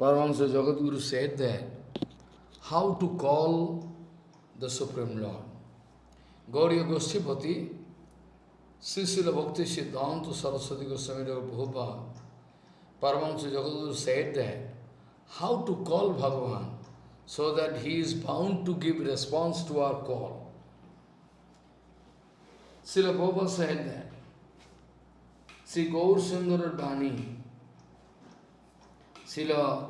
Paramahansa Jagadguru said that how to call the Supreme Lord. Gauriya Goshtipati, Srila Bhakti Siddhanta Saraswati Goswami Prabhupada, Paramahansa Jagadguru said that how to call Bhagavan so that he is bound to give response to our call. Srila Prabhupada said that Sri Gaur Sundara Dhani, Srila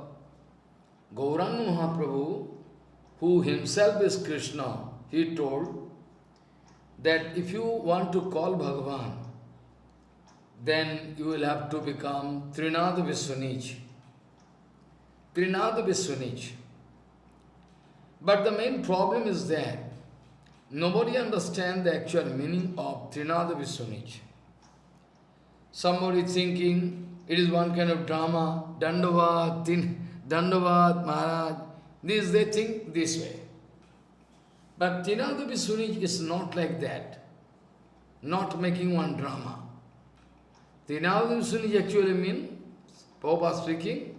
Gauranga Mahaprabhu, who himself is Krishna, he told that if you want to call Bhagavan, then you will have to become Trinada Viswanij. Trinada Viswanij. But the main problem is that nobody understands the actual meaning of Trinada Viswanij. Somebody thinking it is one kind of drama, Dandavad, Dandavad, Maharaj. They think this way. But Trinada Viswanij is not like that. Not making one drama. Trinada Viswanij actually means, Prabhupada speaking,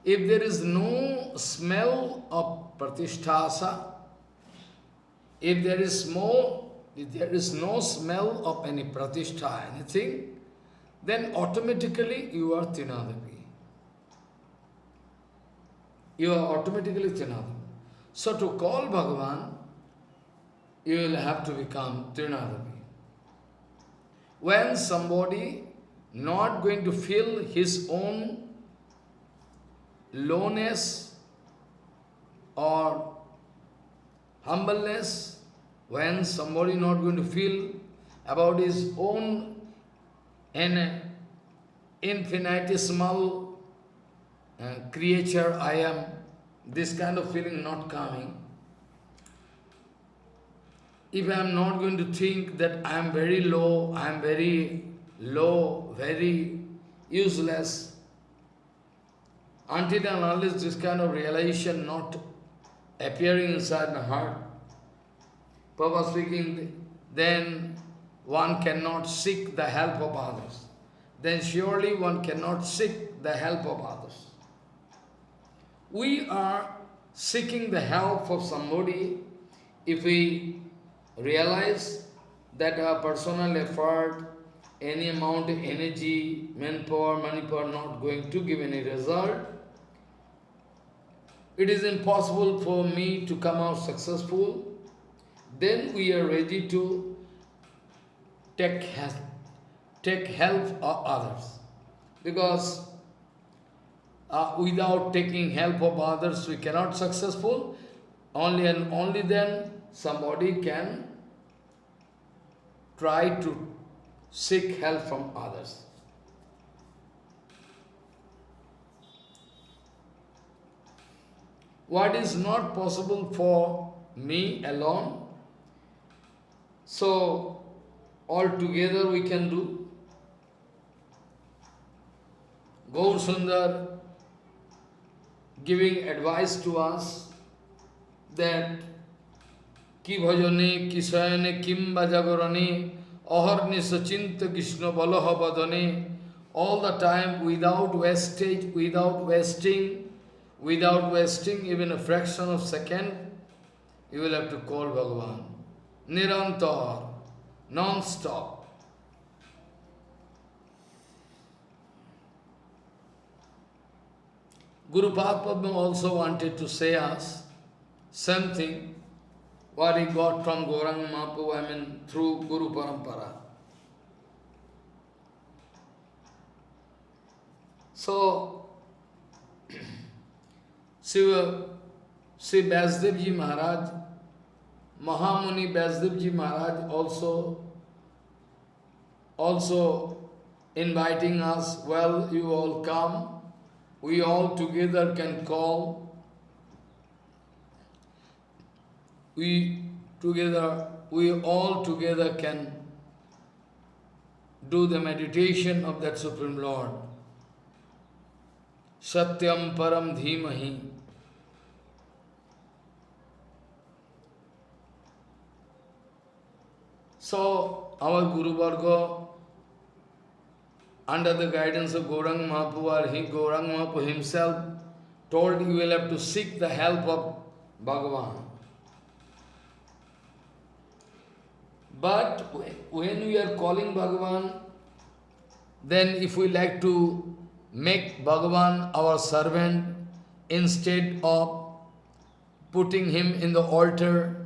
if there is no smell of pratisthasa, if there is no smell of any pratishtha, anything, then automatically you are Trinadavi. You are automatically Trinadavi. So to call Bhagavan, you will have to become Trinadavi. When somebody not going to feel his own lowness or humbleness, when somebody not going to feel about his own infinitesimal creature I am, this kind of feeling not coming, if I am not going to think that I am very low, very useless, until and unless this kind of realization not appearing inside my heart, Prabhupada speaking, then one cannot seek the help of others. Then surely one cannot seek the help of others. We are seeking the help of somebody if we realize that our personal effort, any amount of energy, manpower, money power not going to give any result. It is impossible for me to come out successful. Then we are ready to take help of others. Because without taking help of others, we cannot successful. Only and only then somebody can try to seek help from others. What is not possible for me alone, so all together we can do. Gaur Sundar giving advice to us that ki bhajane, ki sayane, kim bajagarane, aharni sachinta Krishna balaha badane, all the time without wastage, without wasting even a fraction of second, you will have to call Bhagavan. Nirantar, non-stop. Guru Padma also wanted to say us same thing, what he got from Gauranga Mahaprabhu, through Guru Parampara. So, Sri Vyasdev Maharaj, Mahamuni Vyasdev Maharaj also inviting us, well, you all come, we all together can call, we all together can do the meditation of that Supreme Lord. Satyam Param Dhimahi. So, our Guru Varga, under the guidance of Gauranga Mahaprabhu, Gauranga Mahaprabhu himself told you will have to seek the help of Bhagavan. But when we are calling Bhagavan, then if we like to make Bhagavan our servant instead of putting him in the altar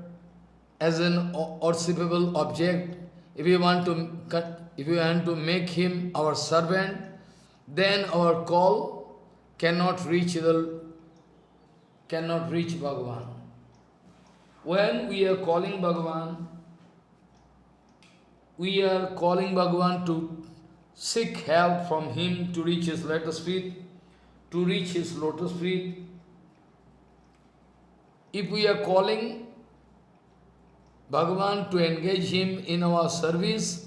as an worshipable object, if we want to make him our servant, then our call cannot reach Bhagavan. When we are calling Bhagavan, we are calling Bhagavan to seek help from him to reach his lotus feet, to reach his lotus feet. If we are calling Bhagavan to engage him in our service,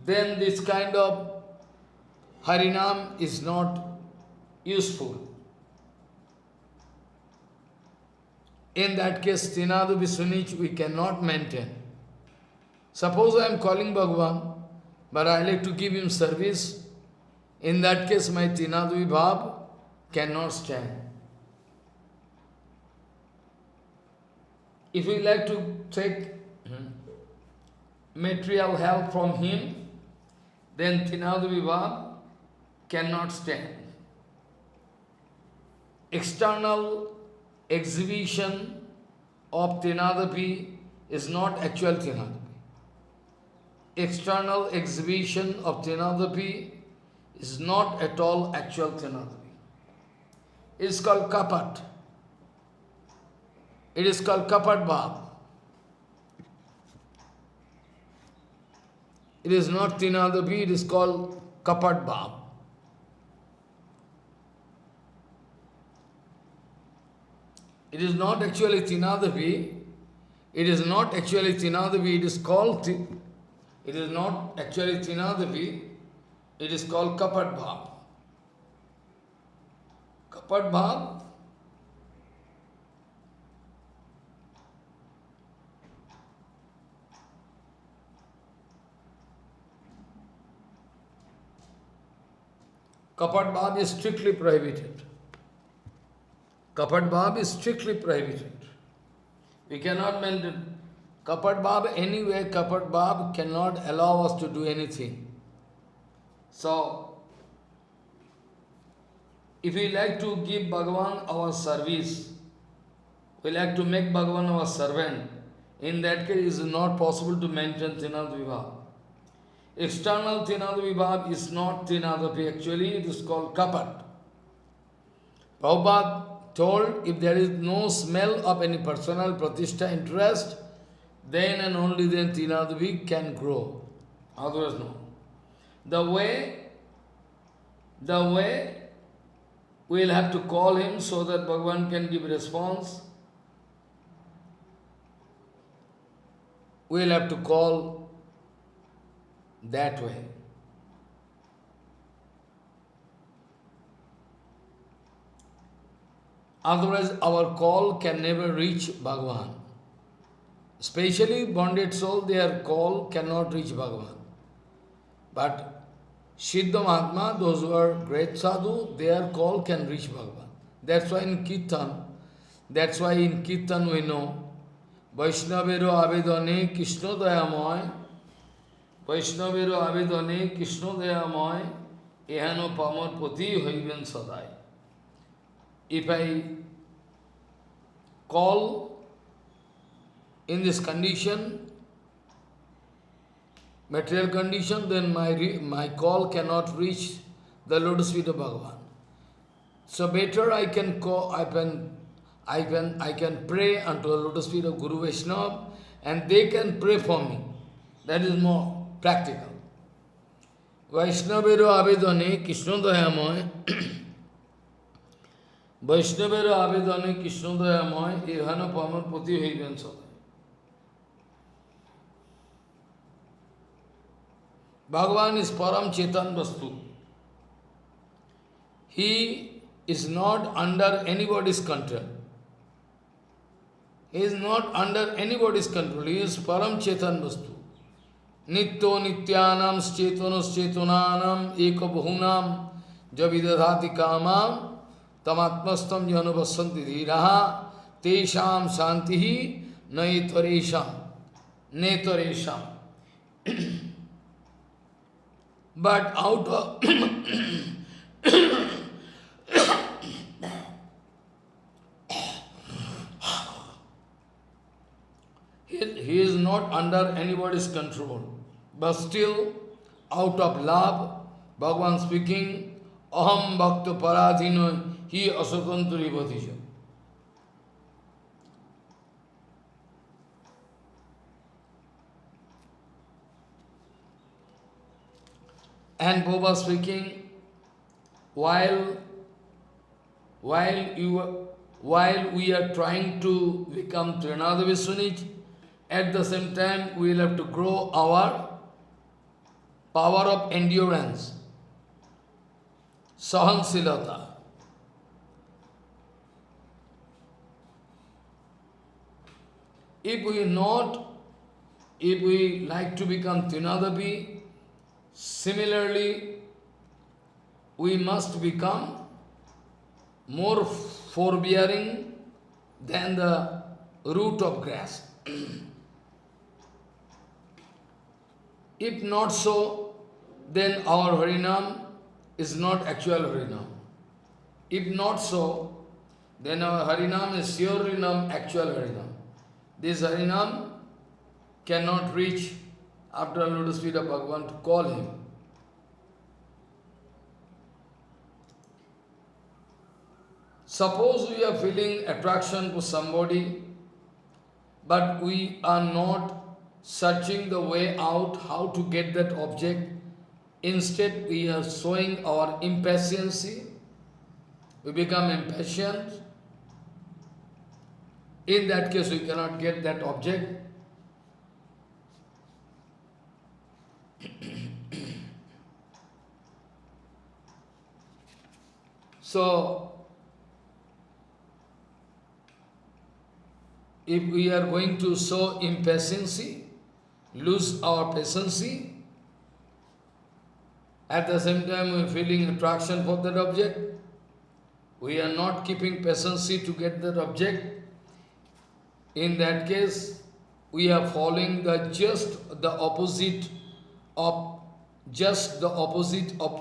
then this kind of Harinam is not useful. In that case, Tinadu Visunich we cannot maintain. Suppose I am calling Bhagavan, but I like to give him service. In that case, my Tinadu Vibhav cannot stand. If we like to take material help from him, then Tinadu Vibhav cannot stand. External exhibition of Tinadapi is not actual Tinadapi. External exhibition of Tinadapi is not at all actual Tinadapi. It is called Kapat. It is called Kapat Bhav. It is not Tinadapi, it is called Kapat Bhav. It is not actually Tinadapi. It is not actually Tinadapi, it is called it is not actually Tinadapi, it is called Kapat Bhav. Kapat Bhav Kapat Bhav is strictly prohibited. Kapat Bhav is strictly prohibited. We cannot maintain Kapat Bhav anyway. Kapat Bhav cannot allow us to do anything. So, if we like to give Bhagavan our service, we like to make Bhagavan our servant, in that case it is not possible to maintain Tinadu Vibhav. External Tinadu Vibhav is not Tinadapi, actually it is called Kapat. Prabhupada told, if there is no smell of any personal pratishtha interest, then and only then Tinadapi can grow. Otherwise no. The way we will have to call him so that Bhagavan can give response. We will have to call that way. Otherwise, our call can never reach Bhagavan. Especially bonded soul, their call cannot reach Bhagavan. But Siddha Mahatma, those who are great sadhu, their call can reach Bhagavan. That's why in Kirtan we know, Vaishnavero Avedane Krishna Dayamoy, Vaishnavero Avedane Krishna Dayamoy, Ehano Pamar Pati Hoiven Sadai. If I call in this condition, material condition, then my call cannot reach the lotus feet of Bhagavan. So better I can call, I can pray unto the lotus feet of Guru Vaishnava, and they can pray for me. That is more practical. Vaishnavero Avedane Krishna Dayamoy, Vaishnavero Avedane Krishna Dayamoy, Ehana Pamar Pati Hoiven Sadai. Bhagavan is Param Chetan Vastu. He is not under anybody's control. He is not under anybody's control. He is Param Chetan Vastu. Nityo Nityanam Chetanos Chetananam Eka Bahunam Javidadhati kamam tamatmastam janavasanti dhiraha tesham shantihi naitvaresham. Netaresham. But out of he is not under anybody's control. But still, out of love, Bhagavan speaking, Aham Bhakta Paradhino, he asatantri bhatisha. And Baba speaking, while while you while we are trying to become Trinada Viswanij, at the same time we will have to grow our power of endurance, Sahansilata. If we not, if we like to become Trinadavi, similarly we must become more forbearing than the root of grass. If not so, then our Harinam is not actual Harinam. If not so, then our Harinam is surely not actual Harinam. This Harinam cannot reach after lotus feet of Bhagavan to call him. Suppose we are feeling attraction to somebody, but we are not searching the way out how to get that object. Instead, we are showing our impatience. We become impatient. In that case, we cannot get that object. So, if we are going to show impatience, lose our patience, at the same time we are feeling attraction for that object, we are not keeping patience to get that object, in that case we are following just the opposite of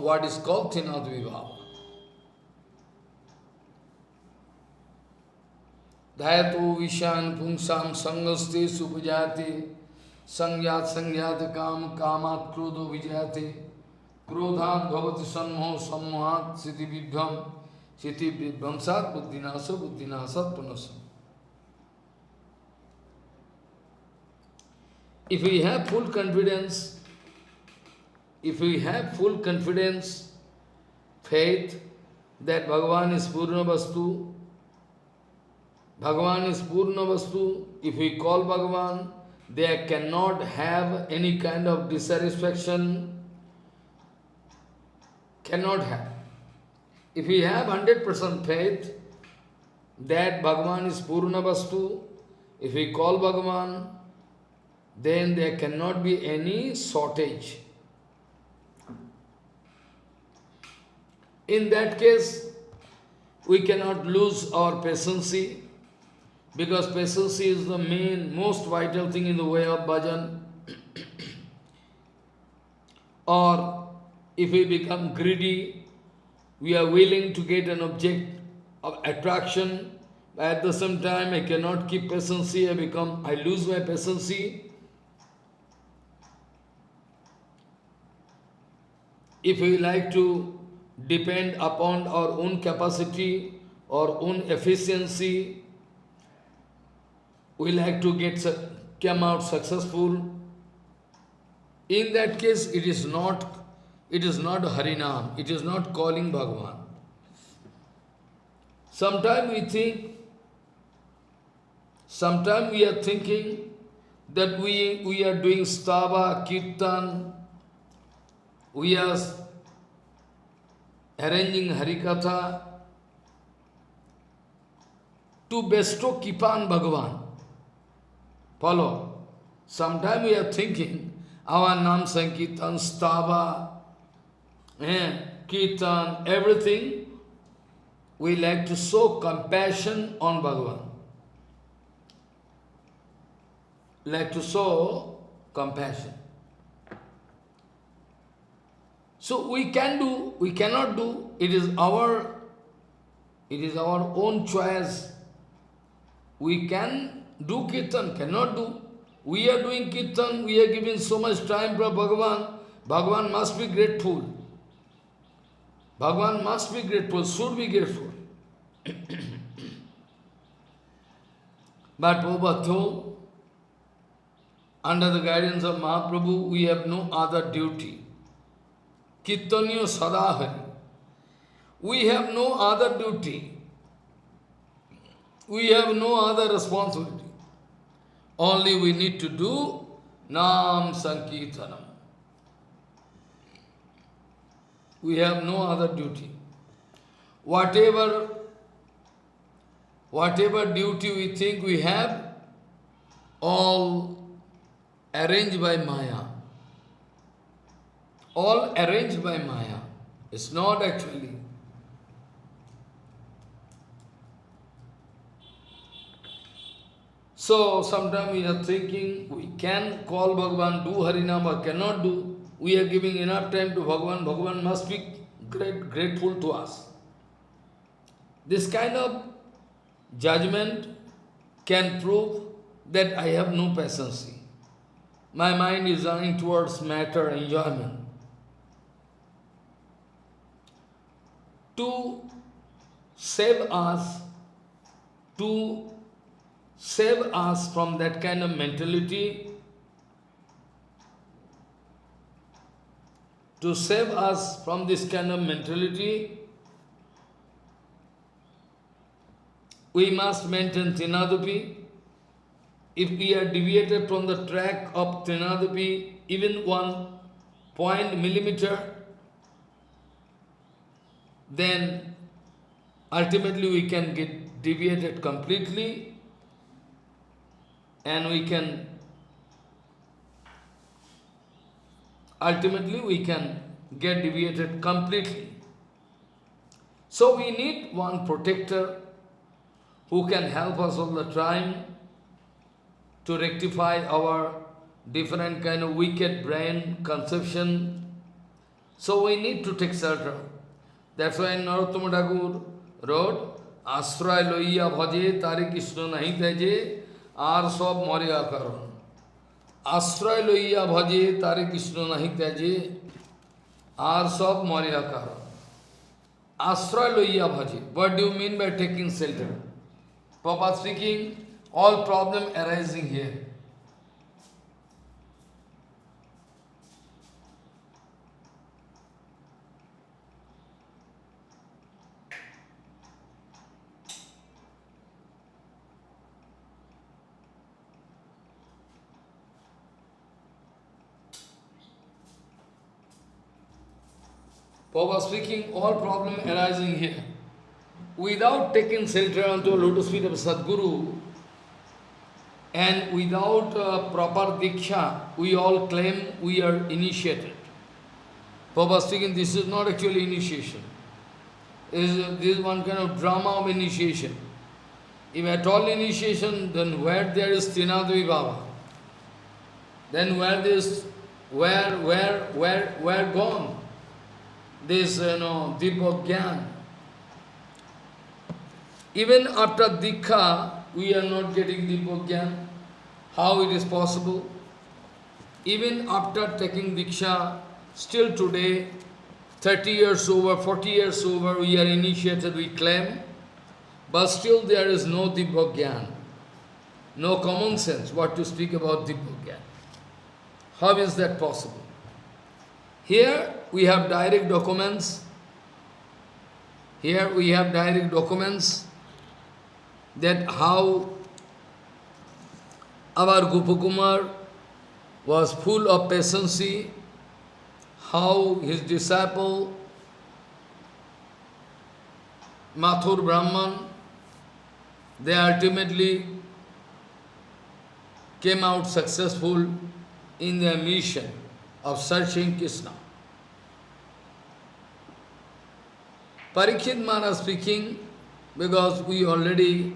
what is called Tinadvibhava. Dhayato vishan pungsam sangaste supajate sangyat kam kamat krodho vijayate krodhat bhavati sammoh sammohat siti vidvamsat buddhinasat punasam. If we have full confidence, faith that Bhagavan is Purna Vastu, if we call Bhagavan, they cannot have any kind of dissatisfaction, cannot have. If we have 100% faith that Bhagavan is Purna Vastu, if we call Bhagavan, then there cannot be any shortage. In that case, we cannot lose our patience, because patience is the most vital thing in the way of bhajan. Or if we become greedy, we are willing to get an object of attraction, but at the same time I cannot keep patience, I lose my patience. If we like to depend upon our own capacity, our own efficiency, we like to come out successful. In that case, it is not Harinam, it is not calling Bhagavan. Sometimes we are thinking that we are doing stava, kirtan, we are arranging Harikatha to bestow Kipan Bhagavan. Follow. Sometimes we are thinking our Nam Sankirtan, Stava, kirtan, everything, we like to show compassion on Bhagavan. Like to show compassion. So we can do, we cannot do, it is our own choice. We can do kirtan, cannot do. We are doing kirtan, we are giving so much time for Bhagavan. Bhagavan must be grateful. Bhagavan must be grateful, should be grateful. But Prabhupada told, under the guidance of Mahaprabhu, we have no other duty. Kirtanyo Sadahari. We have no other duty. We have no other responsibility. Only we need to do Nam Sankirtanam. We have no other duty. Whatever duty we think we have, all arranged by Maya. All arranged by Maya. It's not actually. So sometimes we are thinking we can call Bhagavan, do Harinama, cannot do. We are giving enough time to Bhagavan. Bhagavan must be grateful to us. This kind of judgment can prove that I have no patience. My mind is running towards matter, enjoyment. To save us from that kind of mentality, to save us from this kind of mentality, we must maintain Trinadupi. If we are deviated from the track of Trinadupi, even 1 millimeter, then ultimately we can get deviated completely, and we can get deviated completely. So we need one protector who can help us all the time to rectify our different kind of wicked brain conception. So we need to take shelter. That's why Narottama Thakur wrote, Ashray loiya bhaje tare Krishna nahi teje, ar sob morya karon. Ashray loiya bhaje tare Krishna nahi teje, ar sob morya karon. Ashray loiya bhaje. What do you mean by taking shelter? Prabhupada speaking, all problem arising here. Prabhupada speaking, all problem arising here. Without taking shelter onto a lotus feet of Sadguru, and without proper diksha, we all claim we are initiated. Prabhupada speaking, this is not actually initiation. This is one kind of drama of initiation. If at all initiation, then where there is Trinadevi Baba? Then where gone? This, Dipak Gyan. Even after Dikha, we are not getting Dipak Gyan. How it is possible? Even after taking Diksha, still today, 30 years over, 40 years over, we are initiated, we claim, but still there is no Dipak Gyan. No common sense what to speak about Dipak Gyan. How is that possible? Here we have direct documents. Here we have direct documents that how our Gopakumar was full of patience, how his disciple Mathur Brahman, they ultimately came out successful in their mission of searching Krishna. Parikshit Maharaj speaking, because we already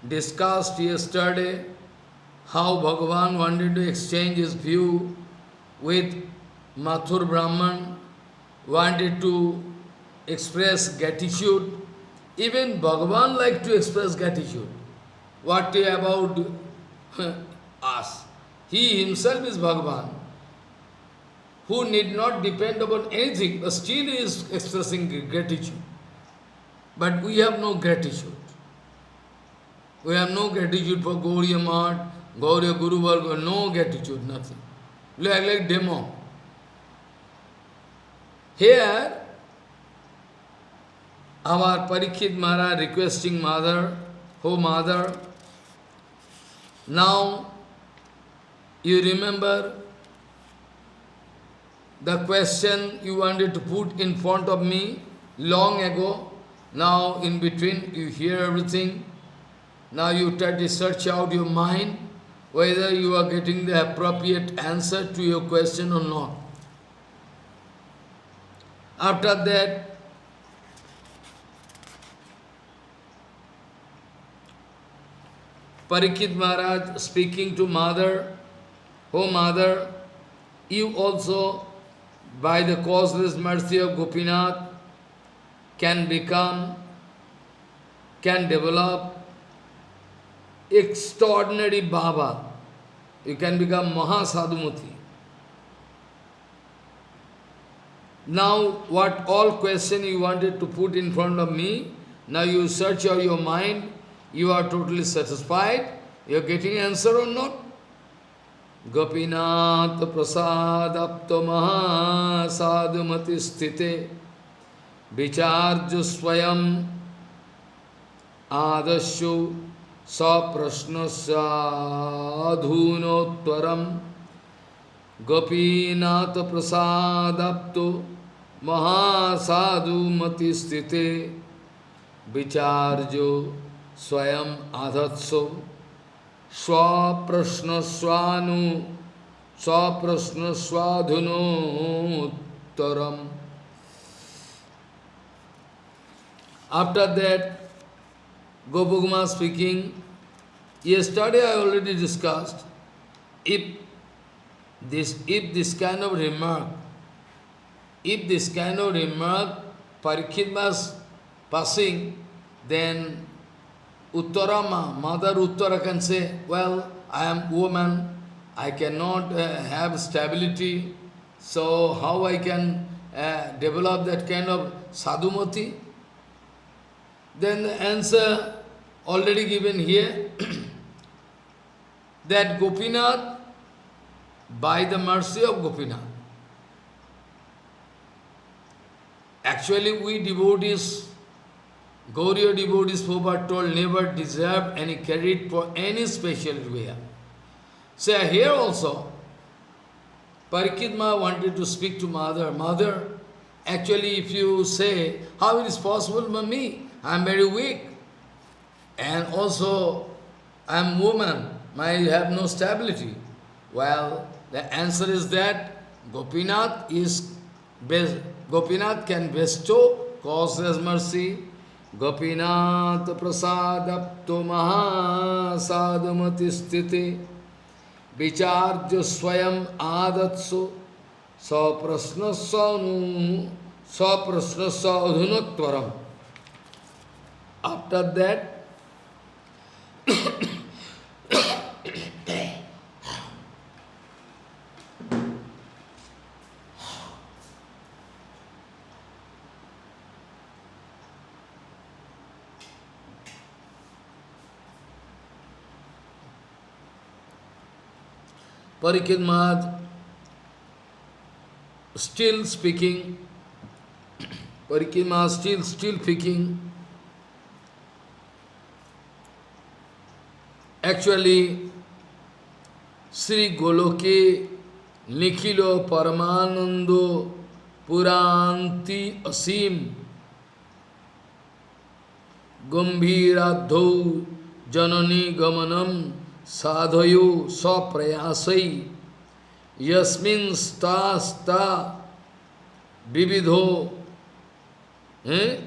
discussed yesterday how Bhagavan wanted to exchange his view with Mathur Brahman, wanted to express gratitude. Even Bhagavan liked to express gratitude. What about us? He himself is Bhagavan, who need not depend upon anything, but still is expressing gratitude. But we have no gratitude. We have no gratitude for Gauriya Math, Gauriya Guru Varga, no gratitude, nothing. Like demo. Here, our Parikshit Maharaj requesting Mother, oh Mother, now you remember the question you wanted to put in front of me long ago. Now in between you hear everything. Now you try to search out your mind whether you are getting the appropriate answer to your question or not. After that, Parikshit Maharaj speaking to Mother, oh Mother, you also, by the causeless mercy of Gopinath, can develop extraordinary Baba. You can become Mahasadhumati. Now, what all question you wanted to put in front of me, now you search out your mind, you are totally satisfied, you are getting answer or not? Gopinath prasadapto maha sadhumati sthite vicharju swayam adashu saprasnasya adhunotvaram Gopinath prasadapto maha sadhumati sthite vicharju swayam adhatso swaprasnaswanu swaprasnaswadhunottaram. After that, Gopaguma speaking, yesterday I already discussed, if this kind of remark, Parikshit was passing, then Uttarama, Mother Uttara can say, well, I am woman, I cannot have stability, so how I can develop that kind of sadhumati? Then the answer already given here, that Gopinath, by the mercy of Gopinath, actually we devotees, Gauriya devotees, Prabhupada told, never deserved any credit for any special way. So here also, Parikshit Maharaj wanted to speak to Mother. Mother, actually if you say, how it is possible for me? I am very weak. And also, I am woman. I have no stability. Well, the answer is that Gopinath can bestow causeless mercy. Gopinath prasadapto maha sadhumati sthite vicharjo swayam adatso saprasnasya adhunotvaram. After that, Parikshit Maharaj still speaking, Parikshit Maharaj still speaking. Actually, Sri Goloke Nikhilo Paramanando Puranti Asim Gambhiradhau Janani Gamanam Sadhayo Saprayasai Yasmin Sta Vividho Eh?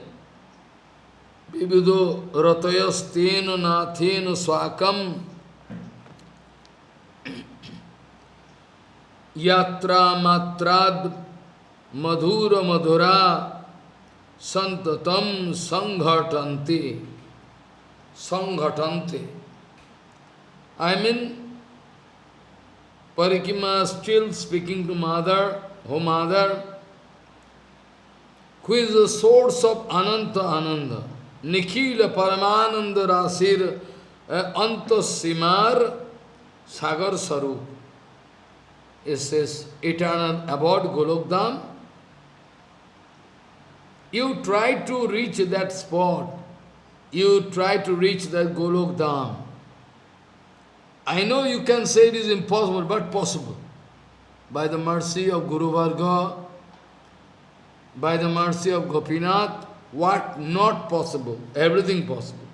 Vivido ratayastena nathena swakam yatra matrad madhura madhura santatam sanghatante. Sanghatante. I mean, Parikima still speaking to mother, oh mother, who is the source of Ananta Ananda, Nikhila Paramananda Rasir Anta Simar Sagar Sarup. It says, eternal about Golokdham. You try to reach that spot. You try to reach that Golokdham. I know you can say it is impossible, but possible. By the mercy of Guru Varga, by the mercy of Gopinath, what not possible? Everything possible.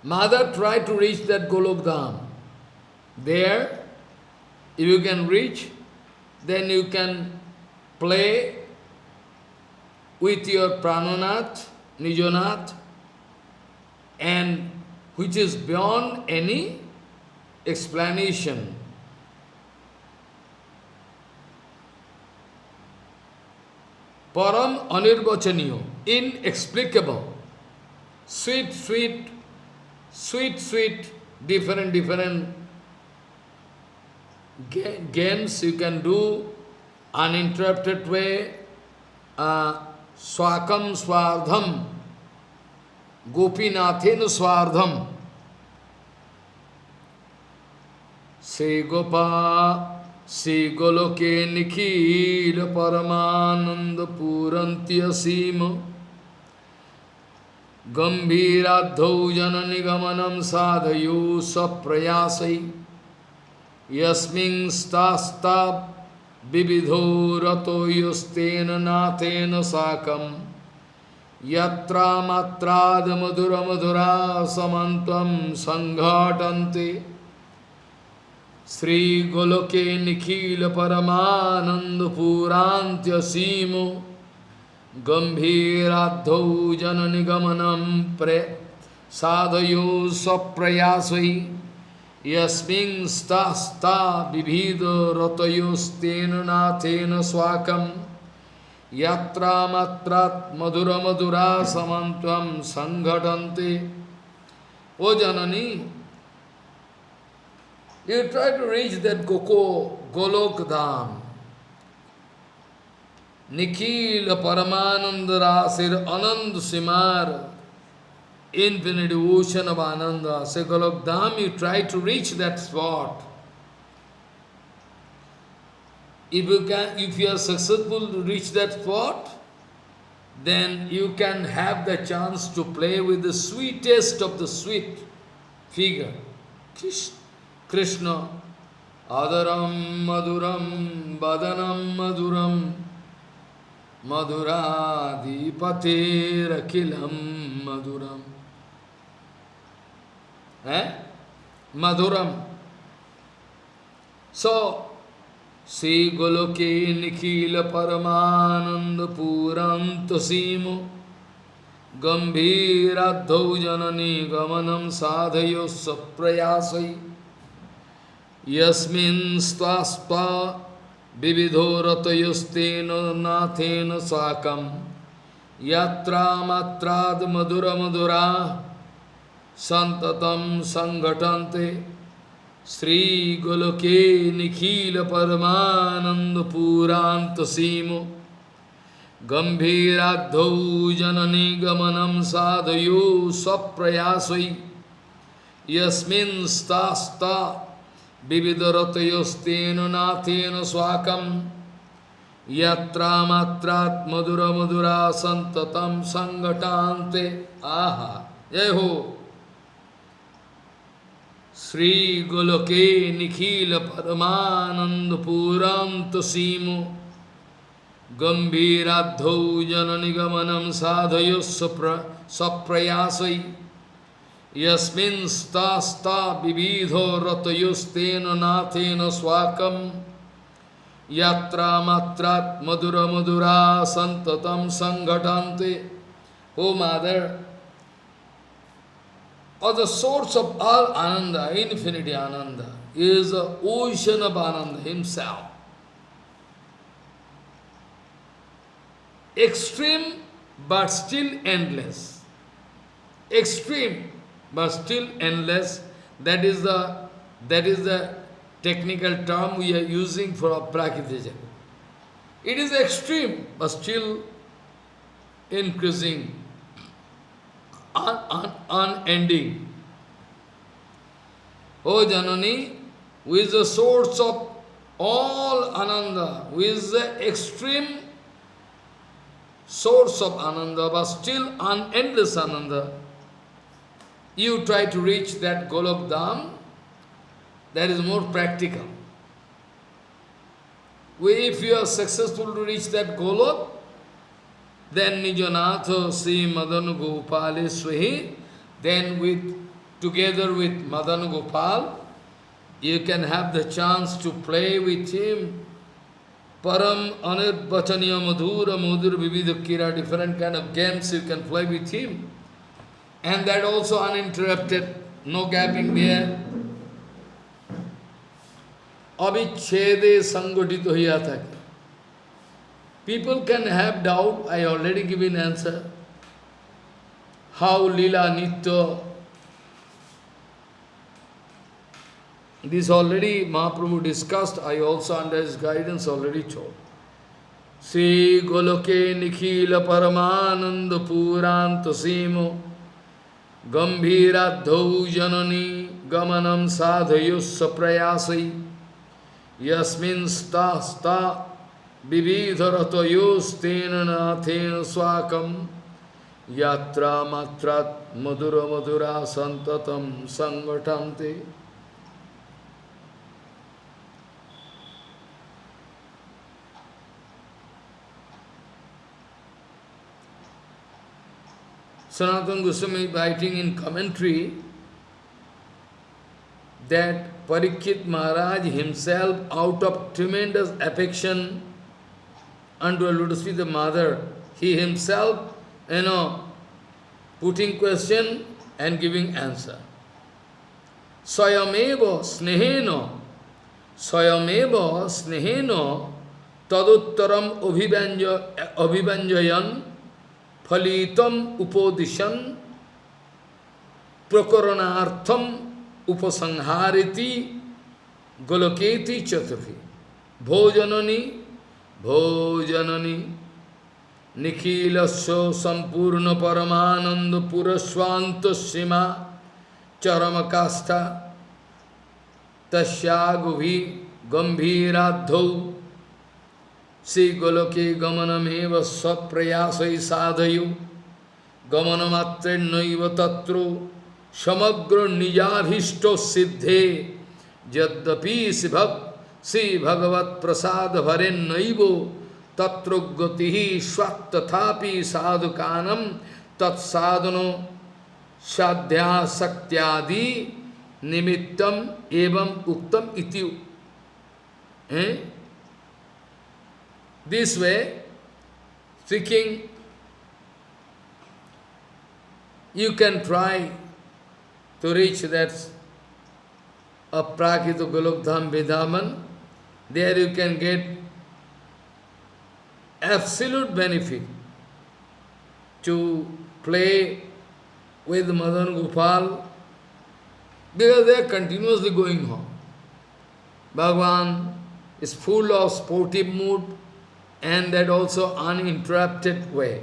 Mother tried to reach that Golokdham. There, if you can reach, then you can play with your Prananath, Nijonath, and which is beyond any explanation. Param anirvachaniyo, inexplicable, sweet, sweet, sweet, sweet, different games you can do, uninterrupted way, swakam swardham, gopinathena swardham, Sri Gopa, Sri Goloke Nikhila Paramananda Purantya Sima Gambhiradhau Jananigamanam Sadhayo Saprayasai Yasmin Stasta Bibidho Rato Yustena Nathena Sakam Yatra Matrad Madhura Madhura Samantam Sanghatante Sri Goloke Nikhila Paramananda Purantya Simo Gambhiradhau Jananigamanam Pre Sadhayo Saprayasai Yasmin Stasta Bibhido Ratayostena Nathena Swakam Yatra Matrat Madhura Madhura Samantvam Sanghatante. O Janani, you try to reach that Golokdham, Nikhila Paramananda Rasir Anand Simar, infinite ocean of Ananda. Say Golokdham, you try to reach that spot. If you are successful to reach that spot, then you can have the chance to play with the sweetest of the sweet figure, Krishna. Adaram Maduram Badanam Maduram Madhuradipate Rakilam Maduram. Madhuram. So, Sri Goloke Nikhila Paramananda Puranta Simo Gambhiradhau Janani Gamanam Sadhayo Saprayasai Yasmin Staspa Vividho Ratayostena Nathena Sakam Yatra Matrad Madhura Madhura Santatam Sanghatante Sri Goloke Nikhila Paramananda Puranta Simo Gambhiradhau Janani Gamanam Sadhayo Saprayasai Yasmin Stasta Vividaratayostena Nathena Swakam Yatra Matrat Madhura Madhura Santatam Sanghatante. Aha! Yeho! Sri Goloke Nikhila Paramananda Puranta Simo Gambhiradhau Jananigamanam Sadhayo Saprayasai Yasmin Stasta Vividho Ratayostena Nathena Swakam Yatra matrat madura madura santatam sangatante. O Mother, or the source of all Ananda, infinity Ananda, is the ocean of Ananda himself. Extreme but still endless. Extreme but still endless. That is the technical term we are using for Prakriti Jagat. It is extreme but still increasing, unending. O Janani, who is the source of all Ananda, who is the extreme source of Ananda, but still endless Ananda, you try to reach that Golok Dham, that is more practical. If you are successful to reach that Golok, then Nijanatha Sri Madan Gopaleswahi, then together with Madan Gopal, you can have the chance to play with him. Param Anirvachaniya Madhura Madhura Vividakira, different kind of games you can play with him. And that also uninterrupted, no gapping there. Avichede Sangodito Hiyataki. People can have doubt, I already given answer. How Lila Nitya, this already Mahaprabhu discussed, I also under his guidance already told. Sri Goloke Nikhila Paramananda Puranta Simo Gambhiradhau Janani Gamanam Sadhayus Saprayasai Yasmin sta Vividharatayus Tena Nathena Swakam Yatra Matrat Madhura Madhura Santatam Sangatante. Sanatana Goswami writing in commentary that Parikshit Maharaj himself, out of tremendous affection unto a lotus feet of mother, he himself, putting question and giving answer. Swayameva sneheno taduttaram abhivanjayan Phalitam upodishan prakaranartham upasanghariti goloketi chaturthi bhojanani nikhilasya sampurna paramananda purasvanta sima charamakastha tasyagubhi gambhiradhau Sri Goloke Gamanameva Saprayasai Sadhayu Gamanamatre Tatru Samagra Nijabhishto Siddhe Jaddapi Si Bhagavat Prasad Varen Naivo Tatru Gatihi Swattathapi Sadhukanam Tat Sadhano Shadhya Sakyadi Nimittam Evam Uktam Iti. This way, thinking, you can try to reach that Aprakita Golokdham Vidhaman. There you can get absolute benefit to play with Madan Gopal, because they are continuously going on. Bhagavan is full of sportive mood, and that also uninterrupted way.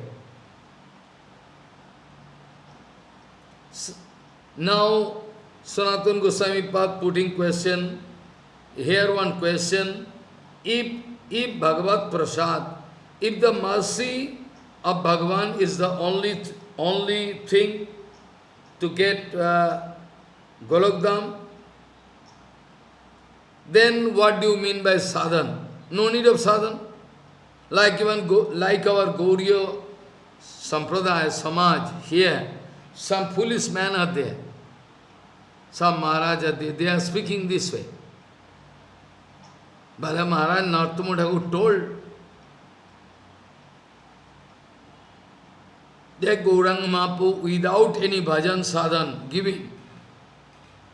Now, Sanatana Goswami Pad putting question, here one question, if Bhagavad Prasad, if the mercy of Bhagavan is the only thing to get Golokdham, then what do you mean by sadhan? No need of sadhan. Like our Gauriya Sampradaya, Samaj, here, some foolish men are there, some Maharaj are there, they are speaking this way. Bala Maharaj Narottama Thakur told that Gauranga Mahaprabhu without any bhajan sadhan giving,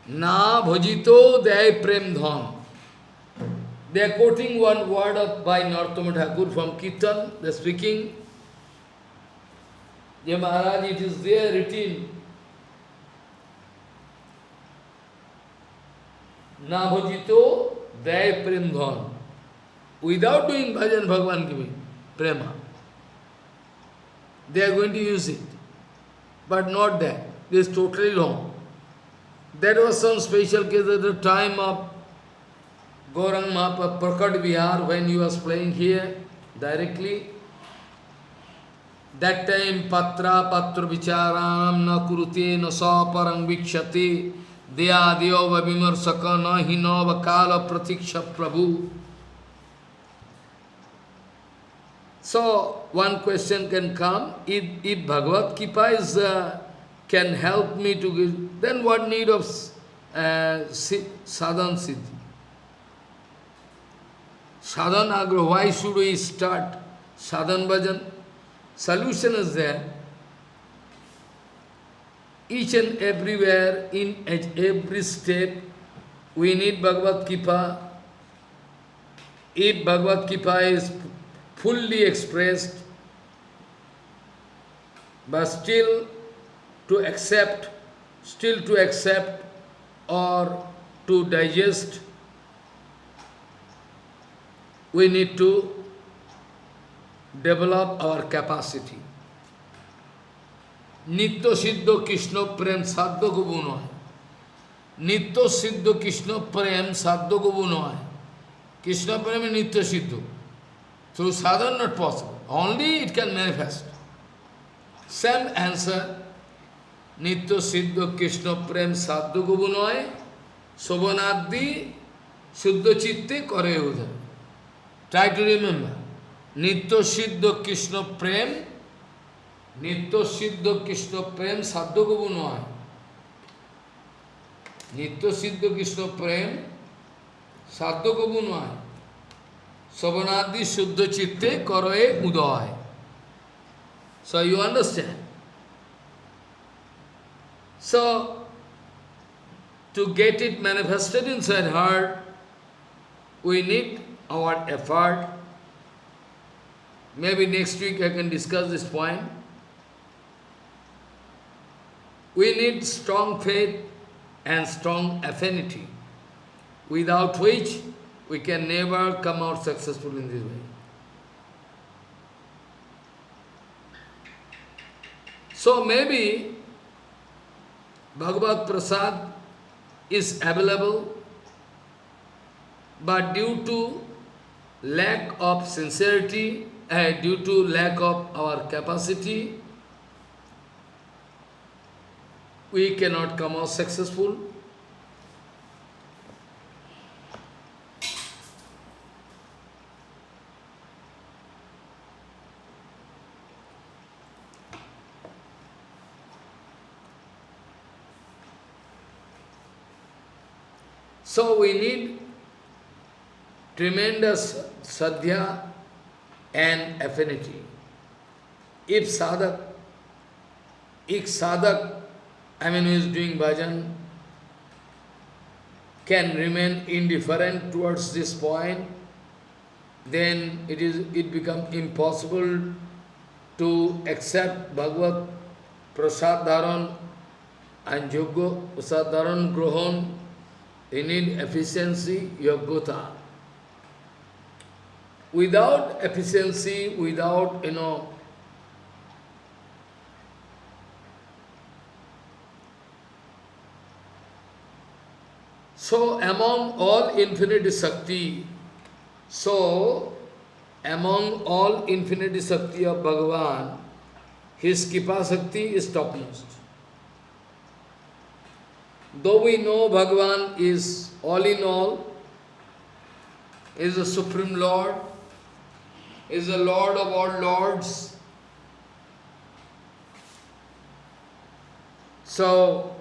na bhajito day prem dham. They are quoting one word of by Narottama Thakur from Kirtan, they are speaking. Jai Maharaj, it is there written, na bhajito day prem dham. Without doing bhajan, Bhagavan giving prema. They are going to use it. But not that. This is totally wrong. That was some special case at the time of Gaurang Mahaprabhu, Prakat Vihar, when he was playing here directly. That time, patra vicharam na kurute na sa parang vikshati dya dyo vimarsaka na hino vakala pratiksha prabhu. So, one question can come, if Bhagavad Gita is, can help me to give, then what need of sadhan siddhi? Sadhan agra, why should we start sadhan bhajan? Solution is there. Each and everywhere, in every step, we need Bhagavad Gita. If Bhagavad Gita is fully expressed, but still to accept or to digest, we need to develop our capacity. Nitya Siddha Krishna Prem Sadhya Gubuno. Nitya Siddha Krishna Prem Sadhya Gubuno. Krishna Prem is Nitya Siddha. Through sadhana not possible. Only it can manifest. Same answer. Nitya Siddha Krishna Prem Sadhya Gubunoy Sobhanaddi Shuddha Chitte Kare Udhar. Try to remember. Nitya Siddha Krishna Prem Sadhya Gubunoy. Nitya Siddha Krishna Prem Sadhya Gubunoy. Savanadi Shuddha Chitte Karoe Uday. So you understand? So, to get it manifested inside heart, we need our effort. Maybe next week I can discuss this point. We need strong faith and strong affinity, without which we can never come out successful in this way. So maybe Bhagavad Prasad is available, but due to lack of sincerity, due to lack of our capacity, we cannot come out successful. So we need tremendous sadhya and affinity. If sadhak, who is doing bhajan, can remain indifferent towards this point, then it becomes impossible to accept Bhagavad Prasad Dharan and Yoga Prasad Dharan Grohan. You need efficiency, yoggata. Without efficiency, without, so among all infinity Shakti, among all infinity Shakti of Bhagavan, his Kripa Shakti is topmost. Though we know Bhagavan is all in all, is the Supreme Lord, is the Lord of all Lords. So,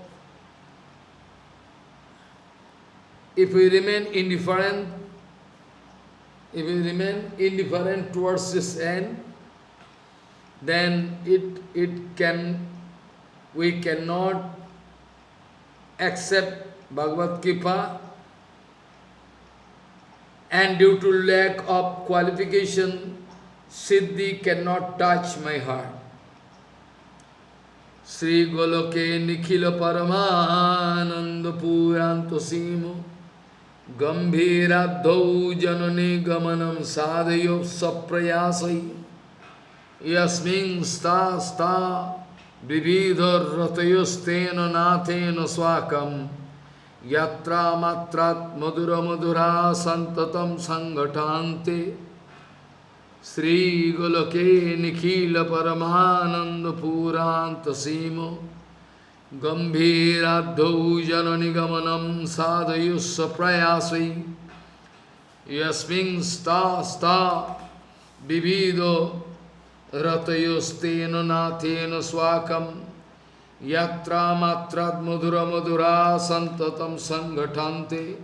if we remain indifferent, if we remain indifferent towards this end, then we cannot accept Bhagavad Gita, and due to lack of qualification, Siddhi cannot touch my heart. Sri Goloke Nikhila Paramananda Puranto Simo Gambhiradhau Janani Gamanam Sadhayo Saprayasai Yasmin sta Vividhar Ratayostena Nathena Swakam Yatra Matrat Madhura Madhura Santatam Sangatante Sri Goloke Nikhila Paramananda Puranta Simo Gambhiradhau Janani Gamanam Sadhayussa Prayasai Yasmin sta Vividho Ratayostena Nathena Swakam Yatra Matrat Madhura Madhura Santatam Sangatante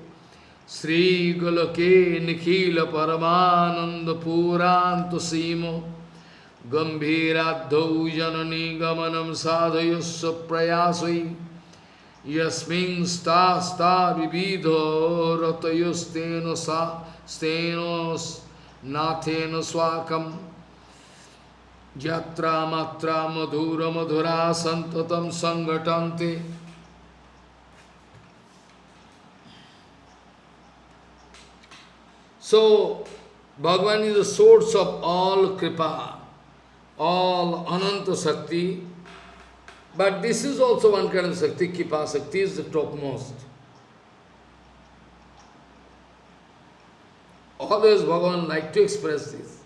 Sri Goloke Nikhila Paramananda Puranto Simo Gambhiradhau Janani Gamanam Sadhayussa Prayasai Yasmin sta Vividho Ratayostena Stenos Nathena Swakam Yatra Matra Madhura Madhura Santatam Sangatante. So, Bhagavan is the source of all Kripa, all Ananta Shakti, but this is also one kind of Shakti. Kripa Shakti is the topmost. Always Bhagavan like to express this.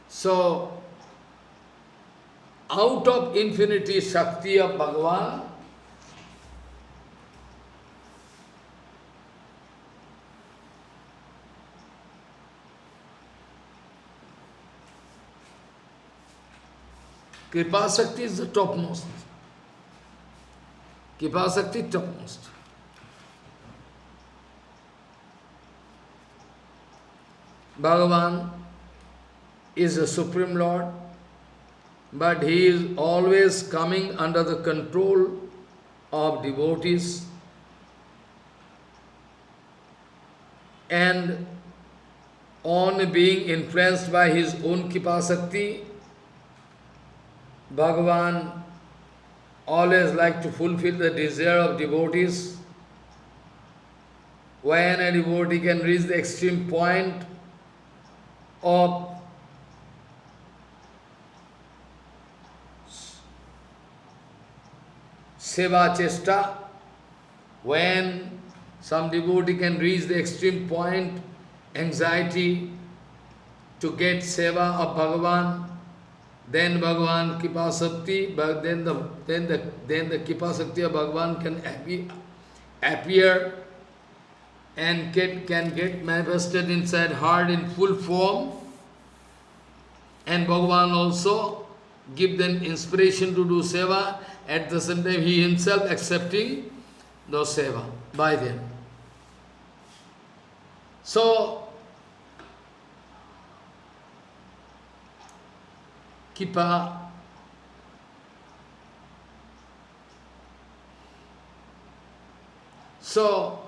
So, out of infinity Shakti of Bhagavan, Kripa Shakti is the topmost. Kripa Shakti topmost. Bhagavan is the Supreme Lord, but he is always coming under the control of devotees, and on being influenced by his own Kipasakti, Bhagavan always like to fulfill the desire of devotees. When a devotee can reach the extreme point of Seva Chesta, when some devotee can reach the extreme point, anxiety to get Seva of Bhagavan, then Bhagavan Kipasakti, but then the Kipasakti of Bhagavan can appear and can get manifested inside heart in full form, and Bhagavan also give them inspiration to do seva, at the same time he himself accepting those seva by them. So, Kipa, so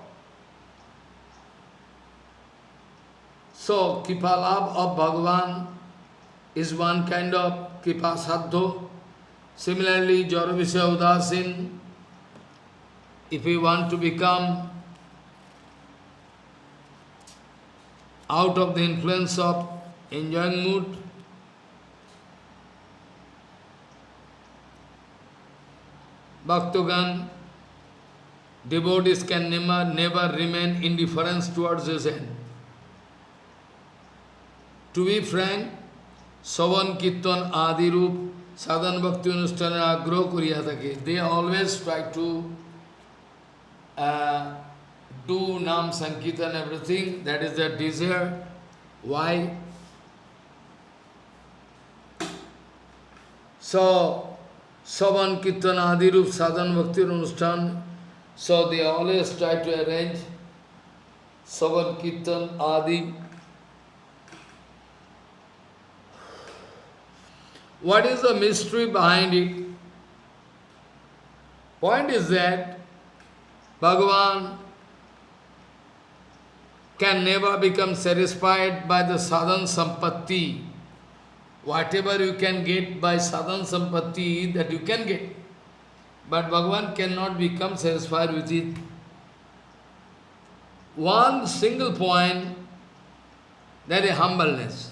Kipalabh of Bhagavan is one kind of Kipa Sadhu. Similarly, Jaravisya Udasin, if we want to become out of the influence of enjoying mood, Bhaktogan, devotees can never remain indifferent towards his end. To be frank, Savan Kirtan Adi Rup Sadhan Bhakti Anushtana Agroh Kuriya Thake. They always try to do Nam Sankirtan, everything. That is their desire. Why? So, Savan Kirtan Adi Rup Sadhan Bhakti Anushtana So they always try to arrange Savan Kirtan Adi. What is the mystery behind it? Point is that Bhagavan can never become satisfied by the sadhan sampatti. Whatever you can get by sadhan sampatti, that you can get. But Bhagavan cannot become satisfied with it. One single point, that is humbleness.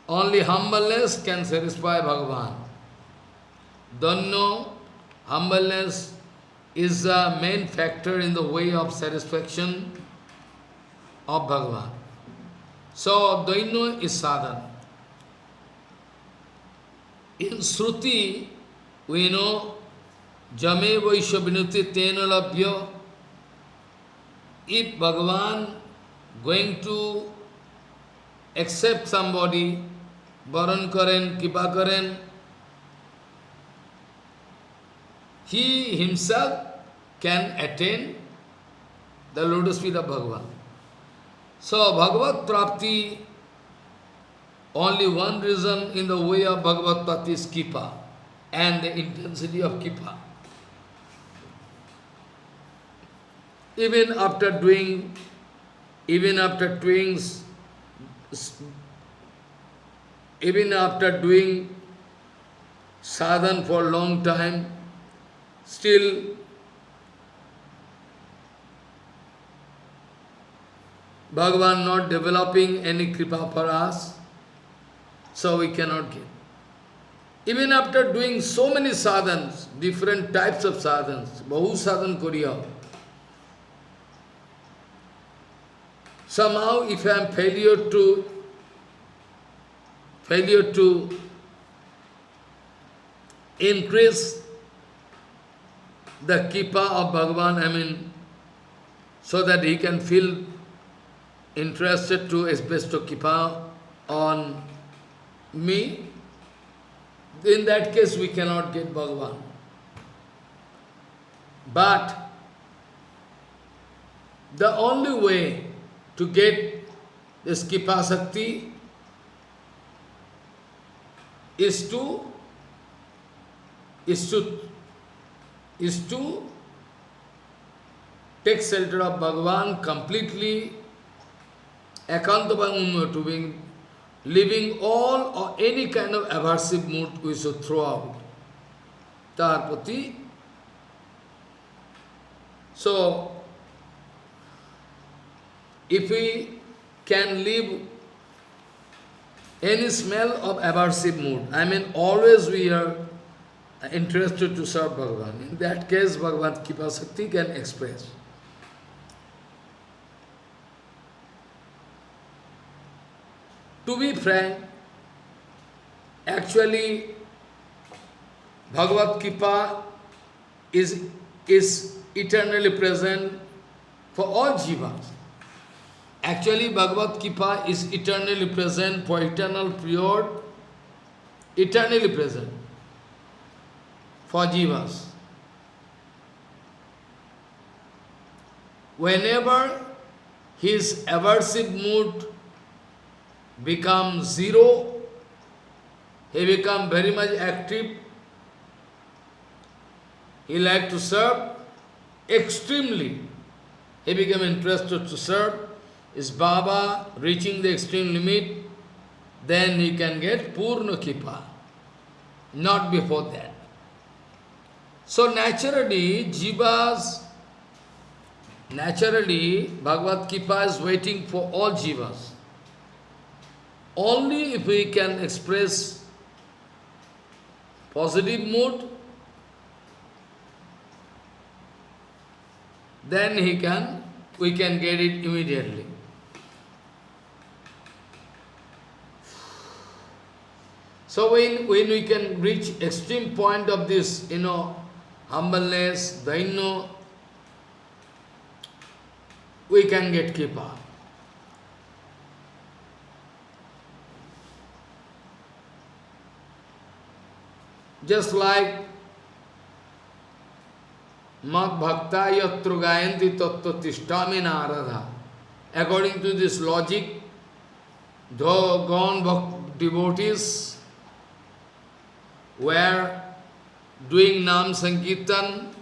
Only humbleness can satisfy Bhagavan. Don't know, humbleness is the main factor in the way of satisfaction of Bhagavan. So, Daino is sadhana. In Shruti, we know, Jame Vaishya Vinuti Tena Labhya. If Bhagavan going to accept somebody, Varan Karen, Kipa Karen, he himself can attain the lotus feet of Bhagavan. So, Bhagavad Prapti, only one reason in the way of Bhagavad Prapti is Kipa and the intensity of Kipa. Even after doing even after doing sadhan for a long time, still Bhagavan not developing any kripa for us, so we cannot get. Even after doing so many sadhans, different types of sadhans, Bahu sadhan Korea, somehow if I am failure to increase the kipa of Bhagavan, so that he can feel interested to bestow kipa on me, in that case we cannot get Bhagavan. But the only way to get this kipa sakti is to take shelter of Bhagavan completely, ekantavang to being, leaving all or any kind of aversive mood we should throw out. Tarpati. So, if we can leave any smell of aversive mood, always we are interested to serve Bhagavan. In that case, Bhagavan Kipa Sakti can express. To be frank, actually, Bhagavad Kipa is eternally present for all jivas. Actually, Bhagavad Kipa is eternally present for eternal period, eternally present for jivas. Whenever his aversive mood becomes zero, he becomes very much active, he likes to serve extremely, he becomes interested to serve. Is Baba reaching the extreme limit, then he can get Purna Kipa, not before that. So naturally, Bhagavad Kipa is waiting for all jivas. Only if we can express positive mood, then we can get it immediately. So when we can reach extreme point of this, humbleness, daino, we can get Kipa. Just like Mad Bhakta Yatru Gayanti Tattva Tishtami Narada. According to this logic, though gone devotees were doing Nam Sankirtan,